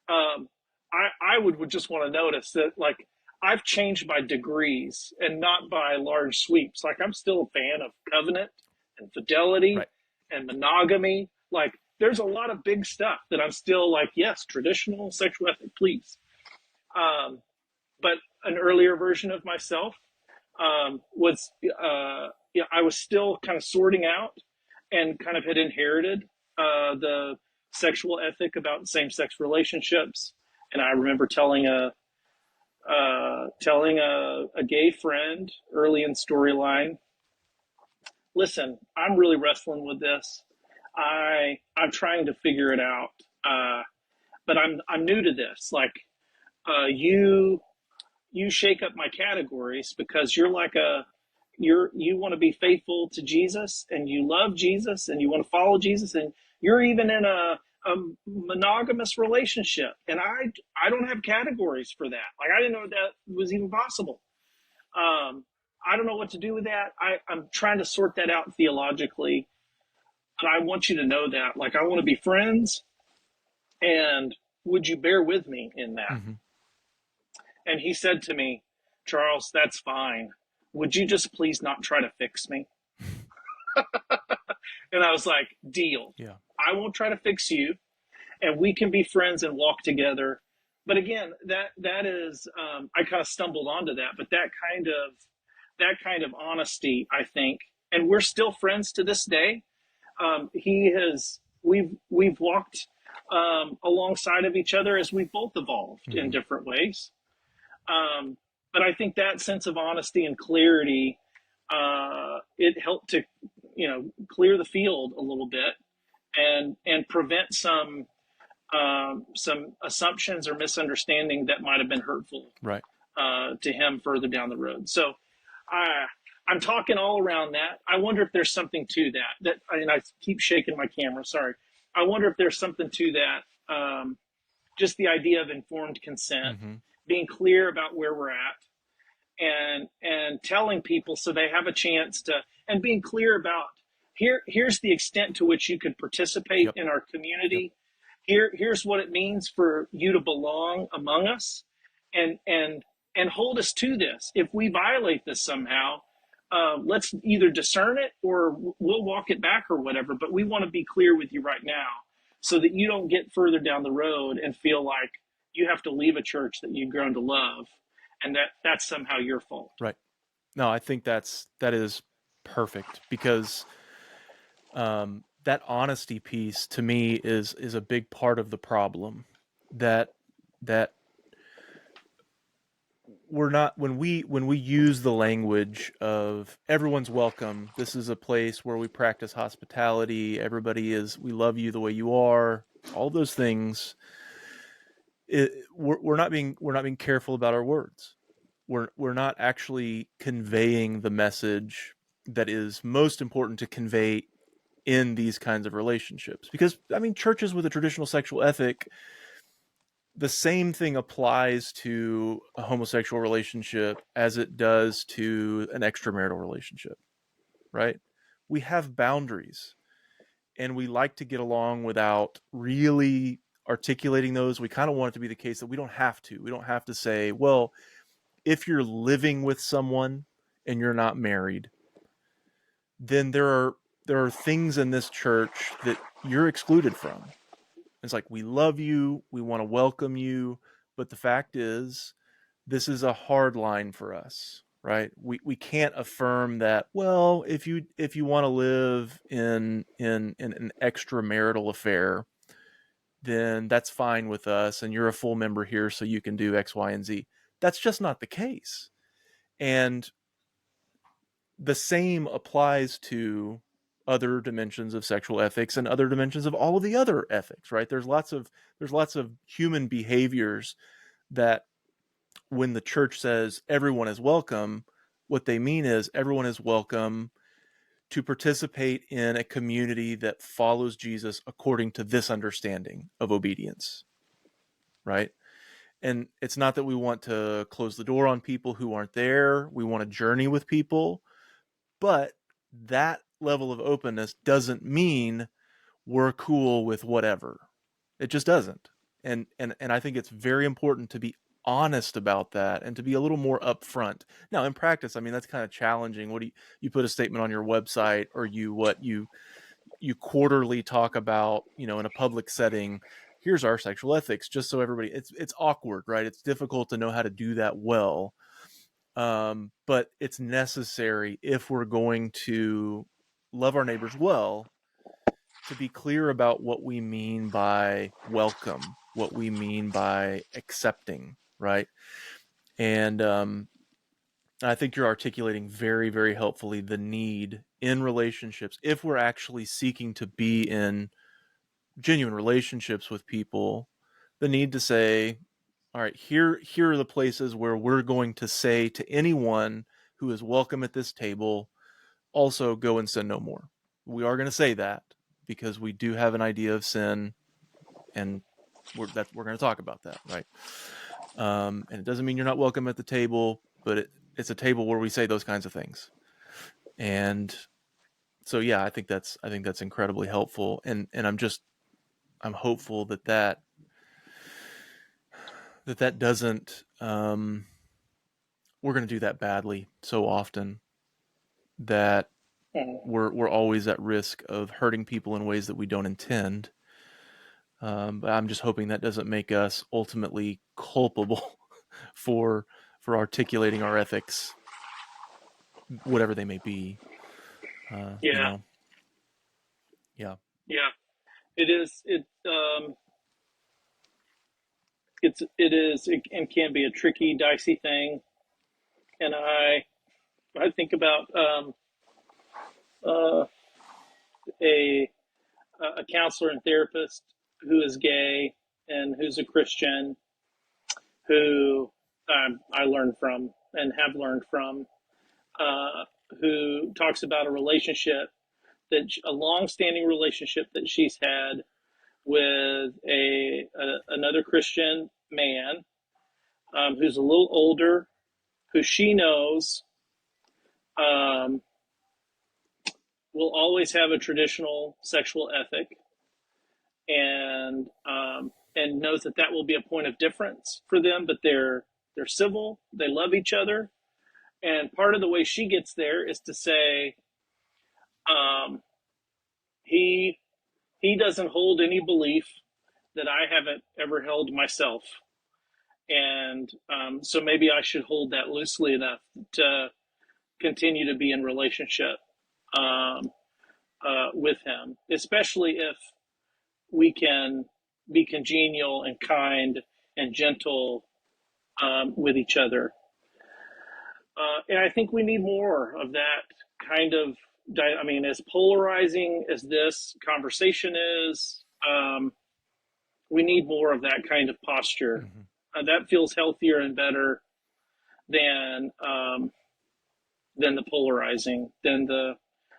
I would just want to notice that, like, I've changed by degrees and not by large sweeps. Like, I'm still a fan of covenant and fidelity Right. and monogamy. Like, there's a lot of big stuff that I'm still like, yes, traditional sexual ethic, please. Um, but an earlier version of myself was, I was still kind of sorting out and kind of had inherited the sexual ethic about same-sex relationships. And I remember telling a gay friend early in storyline, listen, I'm really wrestling with this. I'm trying to figure it out, but I'm new to this. Like, you shake up my categories because you want to be faithful to Jesus and you love Jesus and you want to follow Jesus, and you're even in a monogamous relationship, and I don't have categories for that. Like, I didn't know that was even possible. I don't know what to do with that. I'm trying to sort that out theologically, but I want you to know that, like, I want to be friends, and would you bear with me in that? Mm-hmm. And he said to me, Charles, that's fine. Would you just please not try to fix me? And I was like, deal. Yeah. I won't try to fix you, and we can be friends and walk together. But again, that is, I kind of stumbled onto that, but that kind of honesty, I think, and we're still friends to this day. We've walked alongside of each other as we've both evolved in Mm-hmm. different ways. But I think that sense of honesty and clarity, it helped to, clear the field a little bit, and prevent some assumptions or misunderstanding that might have been hurtful Right. to him further down the road. So, uh, I'm talking all around that. I wonder if there's something to that. And I keep shaking my camera. Sorry. I wonder if there's something to that. Just the idea of informed consent, Mm-hmm. being clear about where we're at, and telling people so they have a chance to, and being clear about, here's the extent to which you could participate Yep. in our Yep. community. Here's what it means for you to belong among us, and hold us to this. If we violate this somehow, let's either discern it or we'll walk it back or whatever. But we want to be clear with you right now, so that you don't get further down the road and feel like you have to leave a church that you've grown to love, and that's somehow your fault. Right. No, I think that is perfect, because that honesty piece to me is a big part of the problem. That that we're not, when we use the language of everyone's welcome, this is a place where we practice hospitality, we love you the way you are, all those things. We're not being careful about our words. We're not actually conveying the message that is most important to convey in these kinds of relationships. Because, I mean, churches with a traditional sexual ethic, the same thing applies to a homosexual relationship as it does to an extramarital relationship, right? We have boundaries, and we like to get along without really articulating those. We kind of want it to be the case that we don't have to. We don't have to say, well, if you're living with someone and you're not married, then there are things in this church that you're excluded from. It's like, we love you, we want to welcome you, but the fact is, this is a hard line for us, right? We can't affirm that, well, if you want to live in an extramarital affair, then that's fine with us, and you're a full member here, so you can do X, Y, and Z. That's just not the case. And the same applies to other dimensions of sexual ethics and other dimensions of all of the other ethics, right? There's lots of human behaviors that, when the church says everyone is welcome, what they mean is everyone is welcome to participate in a community that follows Jesus according to this understanding of obedience, right? And it's not that we want to close the door on people who aren't there. We want to journey with people, but that level of openness doesn't mean we're cool with whatever. It just doesn't. And I think it's very important to be honest about that and to be a little more upfront. Now, in practice, I mean, that's kind of challenging. What do you put a statement on your website, or you quarterly talk about, in a public setting, here's our sexual ethics, just so everybody, it's awkward, right? It's difficult to know how to do that well. But it's necessary if we're going to love our neighbors well, to be clear about what we mean by welcome, what we mean by accepting, right? And I think you're articulating very, very helpfully the need in relationships, if we're actually seeking to be in genuine relationships with people, the need to say, all right, here are the places where we're going to say to anyone who is welcome at this table, also go and sin no more. We are going to say that because we do have an idea of sin, and we're going to talk about that, right? And it doesn't mean you're not welcome at the table, but it's a table where we say those kinds of things. And so, yeah, I think that's incredibly helpful, and I'm hopeful that doesn't, we're going to do that badly so often that we're always at risk of hurting people in ways that we don't intend. But I'm just hoping that doesn't make us ultimately culpable for articulating our ethics, whatever they may be. Yeah, Yeah. yeah. It is. It and can be a tricky, dicey thing. And I think about uh, a a counselor and therapist who is gay and who's a Christian, who I learned from and have learned from, uh, who talks about a relationship, a long-standing relationship that she's had with another Christian man, who's a little older, who she knows um, will always have a traditional sexual ethic, and knows that that will be a point of difference for them, but they're civil, they love each other, and part of the way she gets there is to say, um, he he doesn't hold any belief that I haven't ever held myself, and so maybe I should hold that loosely enough to continue to be in relationship um, with him, especially if we can be congenial and kind and gentle with each other. And I think we need more of that kind of. I mean, as polarizing as this conversation is, we need more of that kind of posture. Mm-hmm. That feels healthier and better than the polarizing, than the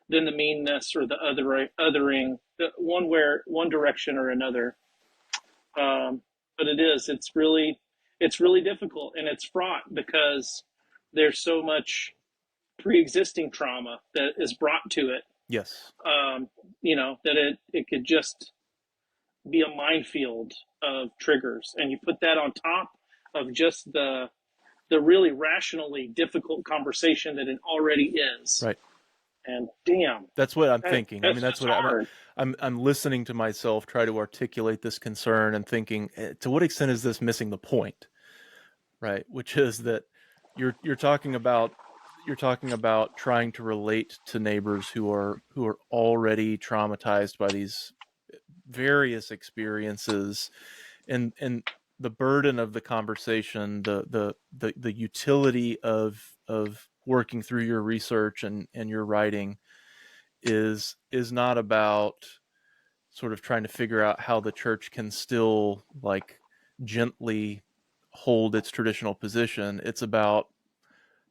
meanness or the othering, the one direction or another. But it's really difficult, and it's fraught because there's so much pre-existing trauma that is brought to it. Yes. That it could just be a minefield of triggers, and you put that on top of just the really rationally difficult conversation that it already is. Right. And damn, That's what I'm thinking. I mean, that's that's what hard. I'm listening to myself try to articulate this concern and thinking, to what extent is this missing the point? Right. Which is that you're talking about trying to relate to neighbors who are already traumatized by these various experiences, and the burden of the conversation, the utility of working through your research and your writing is not about sort of trying to figure out how the church can still, like, gently hold its traditional position. It's about,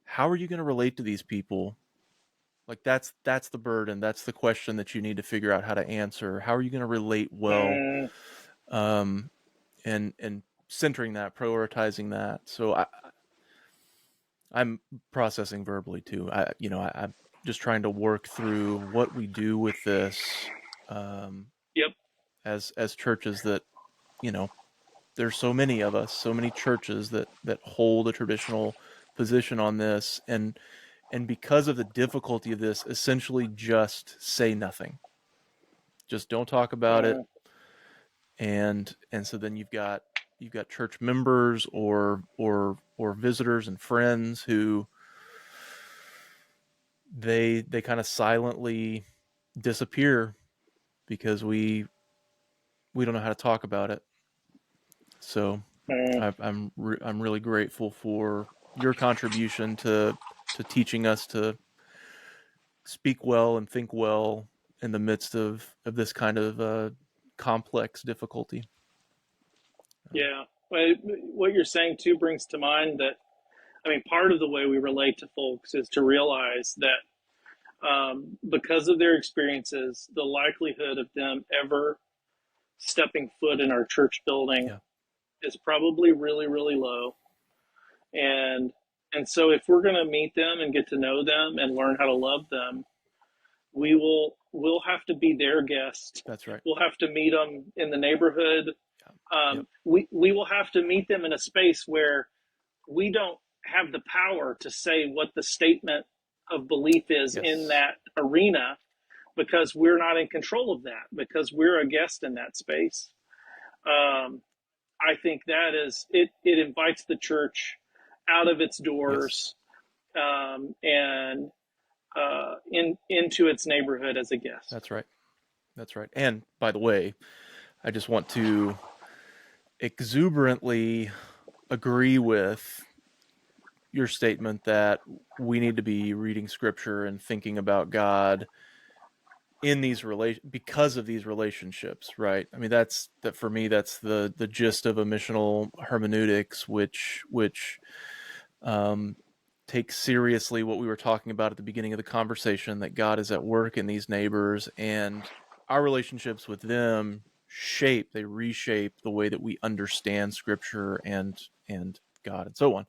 how are you going to relate to these people, Like that's the burden. That's the question that you need to figure out how to answer. How are you going to relate well? Mm, Um, and centering that, prioritizing that. So I'm processing verbally too. I'm just trying to work through what we do with this, um, yep. as churches that, you know, there's so many of us, so many churches that hold a traditional position on this, and because of the difficulty of this, essentially just say nothing, just don't talk about it, Mm, and so then you've got church members or visitors and friends who they kind of silently disappear because we don't know how to talk about it. So mm, I'm really grateful for your contribution to teaching us to speak well and think well in the midst of this kind of complex difficulty. yeah. Well, what you're saying too brings to mind that, I mean, part of the way we relate to folks is to realize that because of their experiences, the likelihood of them ever stepping foot in our church building Yeah. is probably really, really low. And so if we're going to meet them and get to know them and learn how to love them, we'll have to be their guest. That's right. We'll have to meet them in the neighborhood. Yeah. Yep. We will have to meet them in a space where we don't have the power to say what the statement of belief is in Yes. that arena, because we're not in control of that, because we're a guest in that space. Um, I think that is it. It invites the church out of its Yes. doors, and into its neighborhood as a guest. That's right. That's right. And by the way, I just want to exuberantly agree with your statement that we need to be reading scripture and thinking about God in these because of these relationships, right? I mean, that's that for me. That's the gist of a missional hermeneutics, which um, takes seriously what we were talking about at the beginning of the conversation, that God is at work in these neighbors, and our relationships with them they reshape the way that we understand Scripture and God and so on.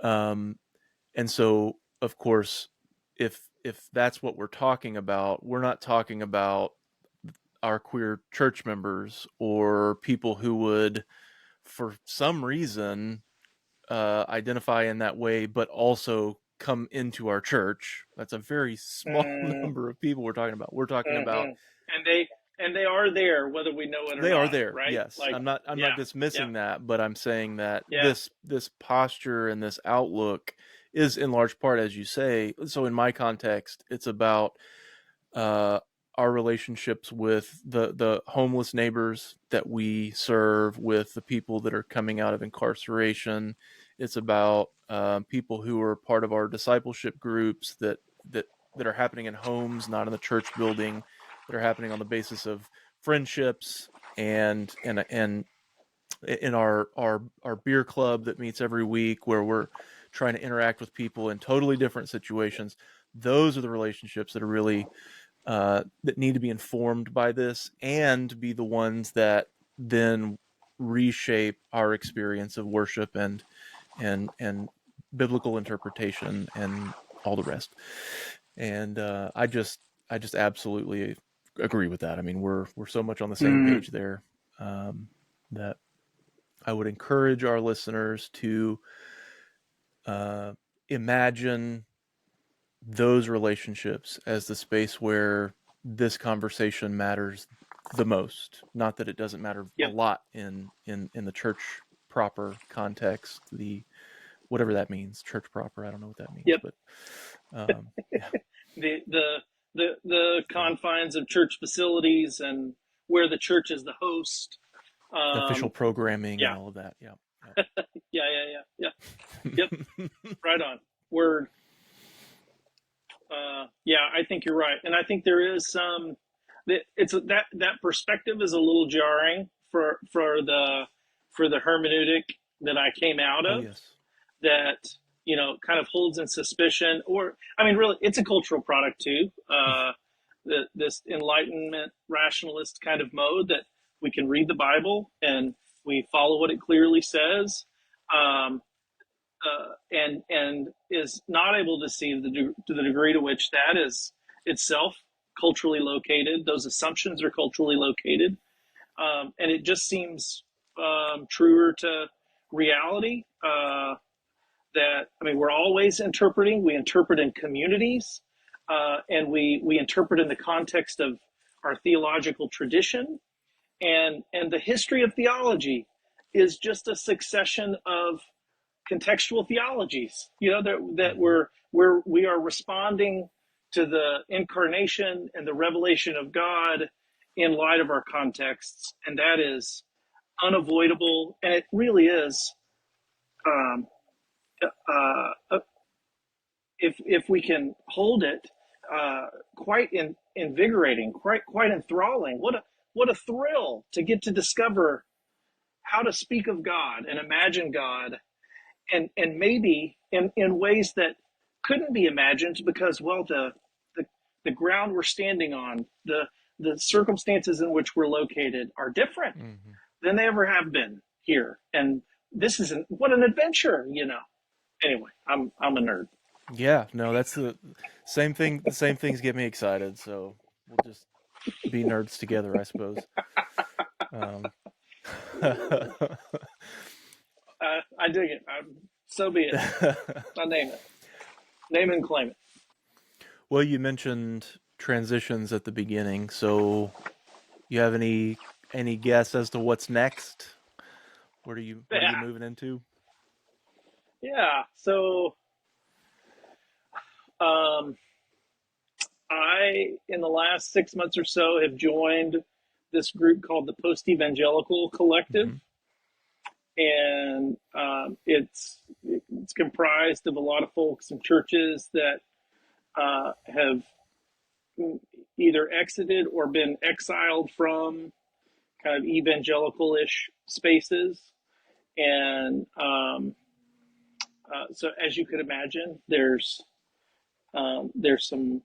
Um, and so, of course, if that's what we're talking about, we're not talking about our queer church members or people who would, for some reason, identify in that way, but also come into our church. That's a very small Mm, number of people we're talking about. We're talking about mm-hmm. And they are there whether we know it or they are not, there. right? Yes, Like, I'm not yeah, yeah, dismissing that, but I'm saying that yeah. this posture and this outlook is in large part, as you say. So in my context, it's about uh, our relationships with the homeless neighbors that we serve, with the people that are coming out of incarceration. It's about people who are part of our discipleship groups that that are happening in homes, not in the church building, that are happening on the basis of friendships and in our beer club that meets every week, where we're trying to interact with people in totally different situations. Those are the relationships that are really that need to be informed by this and be the ones that then reshape our experience of worship and biblical interpretation and all the rest. And I just absolutely agree with that. I mean, we're so much on the same Mm, page there, that I would encourage our listeners to uh, imagine those relationships as the space where this conversation matters the most. Not that it doesn't matter a yep, lot in the church proper context, the whatever that means, church proper. I don't know what that means, yep. but yeah, The the yeah, confines of church facilities and where the church is the host. official Um, programming and yeah, all of that. Yeah, yeah. Yep, yeah. right on. Word. Yeah, I think you're right, and I think there is some. It's that perspective is a little jarring for the hermeneutic that I came out Oh of. yes, That kind of holds in suspicion, or, I mean, really, it's a cultural product too. This enlightenment rationalist kind of mode that we can read the Bible and we follow what it clearly says, um, and is not able to see to the degree to which that is itself culturally located. Those assumptions are culturally located, and it just seems truer to reality. That, I mean, we're always interpreting. We interpret in communities, and we interpret in the context of our theological tradition, and the history of theology is just a succession of contextual theologies. That we are responding to the incarnation and the revelation of God in light of our contexts, and that is unavoidable, and it really is. Um, if we can hold it, quite invigorating, quite enthralling. What a thrill to get to discover how to speak of God and imagine God, and maybe in ways that couldn't be imagined because, well, the the ground we're standing on, the circumstances in which we're located are different Mm-hmm. than they ever have been here, and this is what an adventure. Anyway, I'm a nerd. Yeah, no, that's the same thing. The same things get me excited. So we'll just be nerds together, I suppose. Um, I dig it. So be it. I name it. Name and claim it. well, you mentioned transitions at the beginning, so you have any guess as to what's next? What are you Yeah. moving into? Yeah. So, um, I, in the last 6 months or so, have joined this group called the Post Evangelical Collective, Mm-hmm. and it's comprised of a lot of folks and churches that have either exited or been exiled from kind of evangelical-ish spaces, and so, as you could imagine, there's some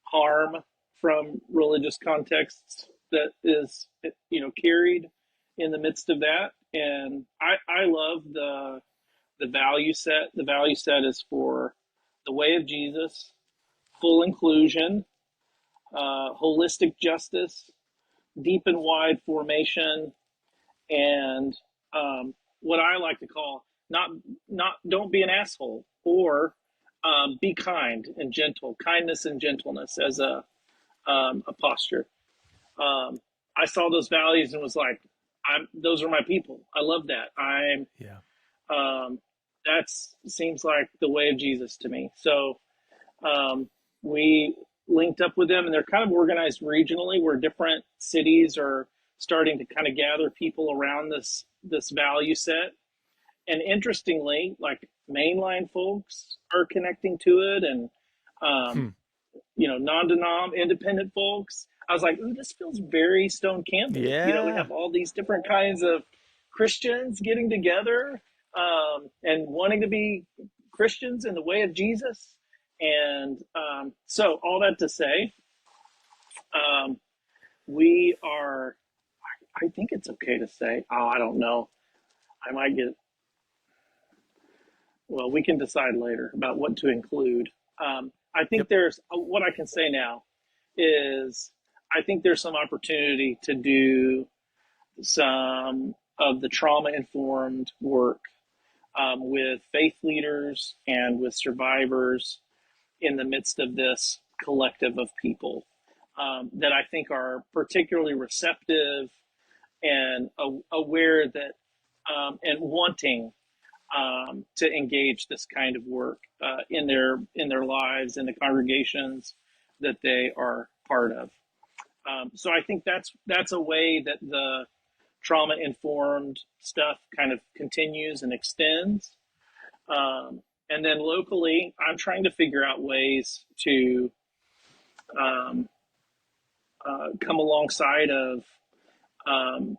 harm from religious contexts that is carried in the midst of that, and I love the value set. The value set is for the way of Jesus, full inclusion, holistic justice, deep and wide formation, and what I like to call not don't be an asshole, or be kind and gentle, kindness and gentleness as a posture. Um, I saw those values and was like, those are my people. I love that. Yeah. Um, that seems like the way of Jesus to me. So we linked up with them, and they're kind of organized regionally, where different cities are starting to kind of gather people around this value set. And interestingly, like, mainline folks are connecting to it, and um, Hmm. non-denom independent folks. I was like, ooh, this feels very Stone Campbell. We Yeah. have all these different kinds of Christians getting together, and wanting to be Christians in the way of Jesus. And so, all that to say, um, we are, I think it's okay to say, oh, I don't know. I might get, well, we can decide later about what to include. I think Yep. there's, what I can say now is, I think there's some opportunity to do some of the trauma informed work, with faith leaders and with survivors in the midst of this collective of people, that I think are particularly receptive and aware that, and wanting to engage this kind of work in their lives, in the congregations that they are part of. So I think that's a way that the trauma informed stuff kind of continues and extends. And then locally, I'm trying to figure out ways to um, come alongside of um,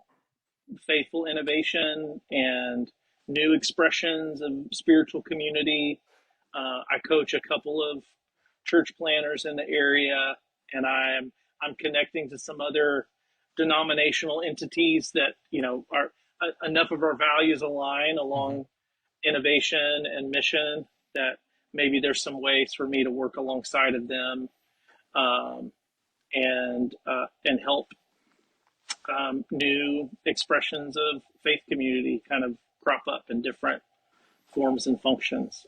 faithful innovation and new expressions of spiritual community, I coach a couple of church planners in the area, and I'm connecting to some other denominational entities that are enough of our values align Mm-hmm. along innovation and mission that maybe there's some ways for me to work alongside of them, um, and help new expressions of faith community kind of crop up in different forms and functions.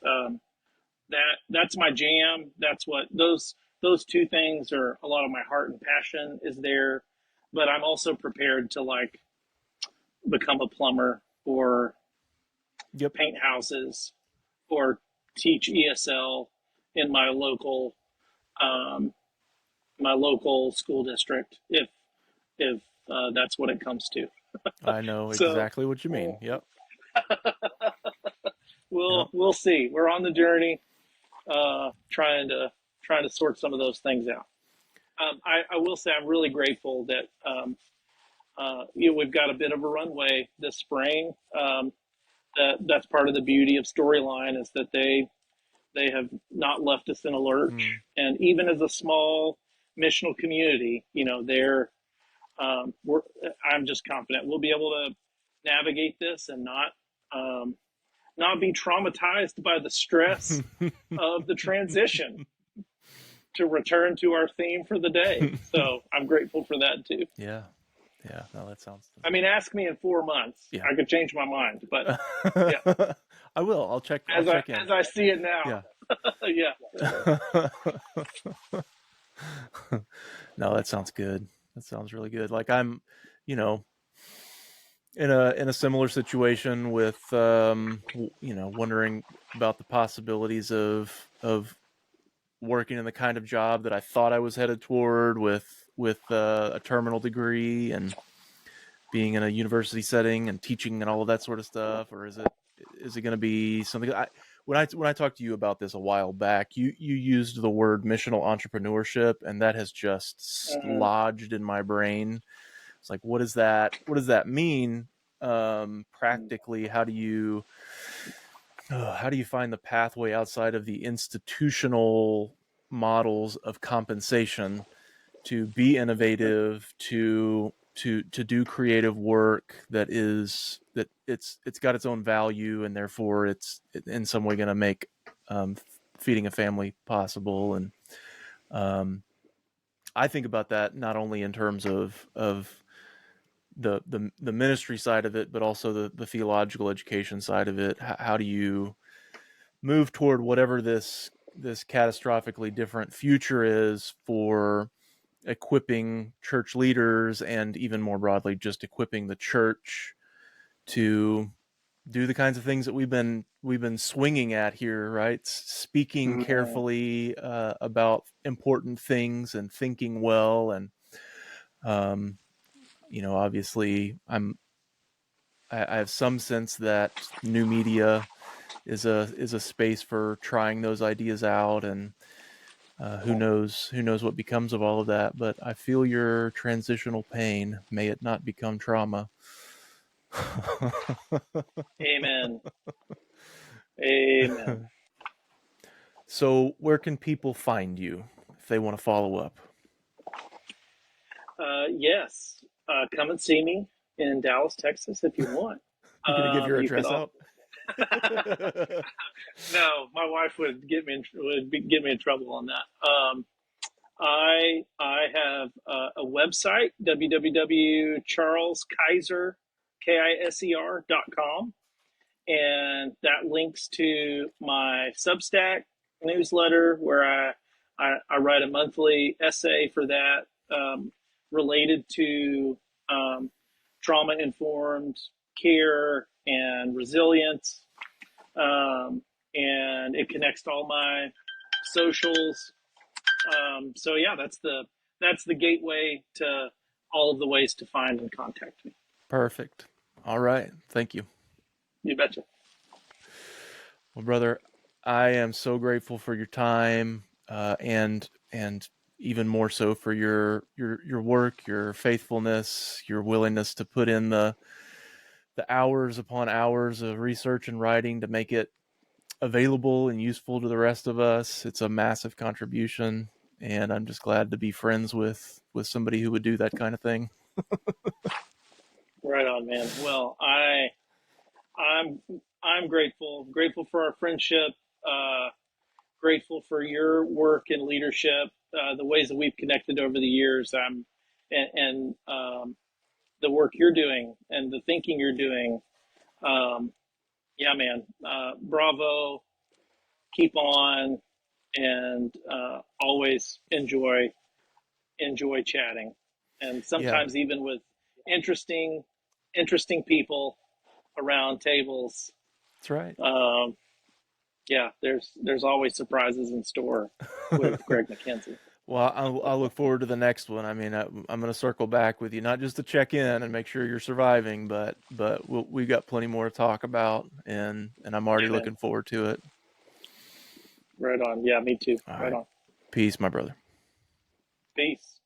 That's my jam. That's what those two things are. A lot of my heart and passion is there, but I'm also prepared to like become a plumber or Yep. paint houses or teach ESL in um, my local school district if that's what it comes to. I know So exactly what you mean. Yep. Yep. we'll see. We're on the journey, trying to sort some of those things out. I will say I'm really grateful that we've got a bit of a runway this spring. That's part of the beauty of Storyline is that they have not left us in a lurch, Mm. and even as a small missional community, we're, I'm just confident we'll be able to navigate this and not be traumatized by the stress of the transition to return to our theme for the day. So I'm grateful for that too. Yeah. Yeah. No, that sounds. I mean, ask me in 4 months. Yeah. I could change my mind, but yeah, I will. I'll check. I'll as I check in. as I see it now, Yeah. yeah. No, that sounds good. That sounds really good. Like I'm, you know, in a similar situation with wondering about the possibilities of working in the kind of job that I thought I was headed toward with a terminal degree and being in a university setting and teaching and all of that sort of stuff, or is it going to be something? When I talked to you about this a while back, you used the word missional entrepreneurship, and that has just Mhm. lodged in my brain. It's like, what is that? What does that mean? Practically, how do you find the pathway outside of the institutional models of compensation to be innovative, to do creative work that it's got its own value, and therefore it's in some way going to make um, feeding a family possible. And um, I think about that not only in terms of the ministry side of it, but also the theological education side of it. How do you move toward whatever this catastrophically different future is for equipping church leaders, and even more broadly just equipping the church to do the kinds of things that we've been swinging at here, right? Speaking Mhm. carefully about important things and thinking well, and um, obviously I have some sense that new media is a space for trying those ideas out, and who knows what becomes of all of that. But I feel your transitional pain. May it not become trauma. Amen. Amen. So where can people find you if they want to follow up? Yes. Come and see me in Dallas, Texas, if you want. You're gonna give your You could address all. out? No, my wife would get me in trouble on that. I have a website, www.charleskaiser.com, and that links to my Substack newsletter where I write a monthly essay for that, related to trauma informed care and resilience, and it connects to all my socials. So yeah, that's the gateway to all of the ways to find and contact me. Perfect. All right. Thank you. You betcha. Well, brother, I am so grateful for your time, and even more so for your work, your faithfulness, your willingness to put in the hours upon hours of research and writing to make it available and useful to the rest of us. It's a massive contribution, and I'm just glad to be friends with somebody who would do that kind of thing. Right on, man. Well, I'm I'm grateful for our friendship. Uh, Grateful for your work and leadership, the ways that we've connected over the years. And the work you're doing and the thinking you're doing. Um, yeah, man. Bravo. Keep on, and always enjoy chatting, and Yeah, sometimes even with interesting interesting people around tables. that's right. Um, yeah, there's always surprises in store with Greg McKenzie. Well, I'll look forward to the next one. I mean, I'm going to circle back with you, not just to check in and make sure you're surviving, but we've got plenty more to talk about, and I'm already Amen. looking forward to it. Right on. Yeah, me too. All Right right, on. peace, my brother. Peace.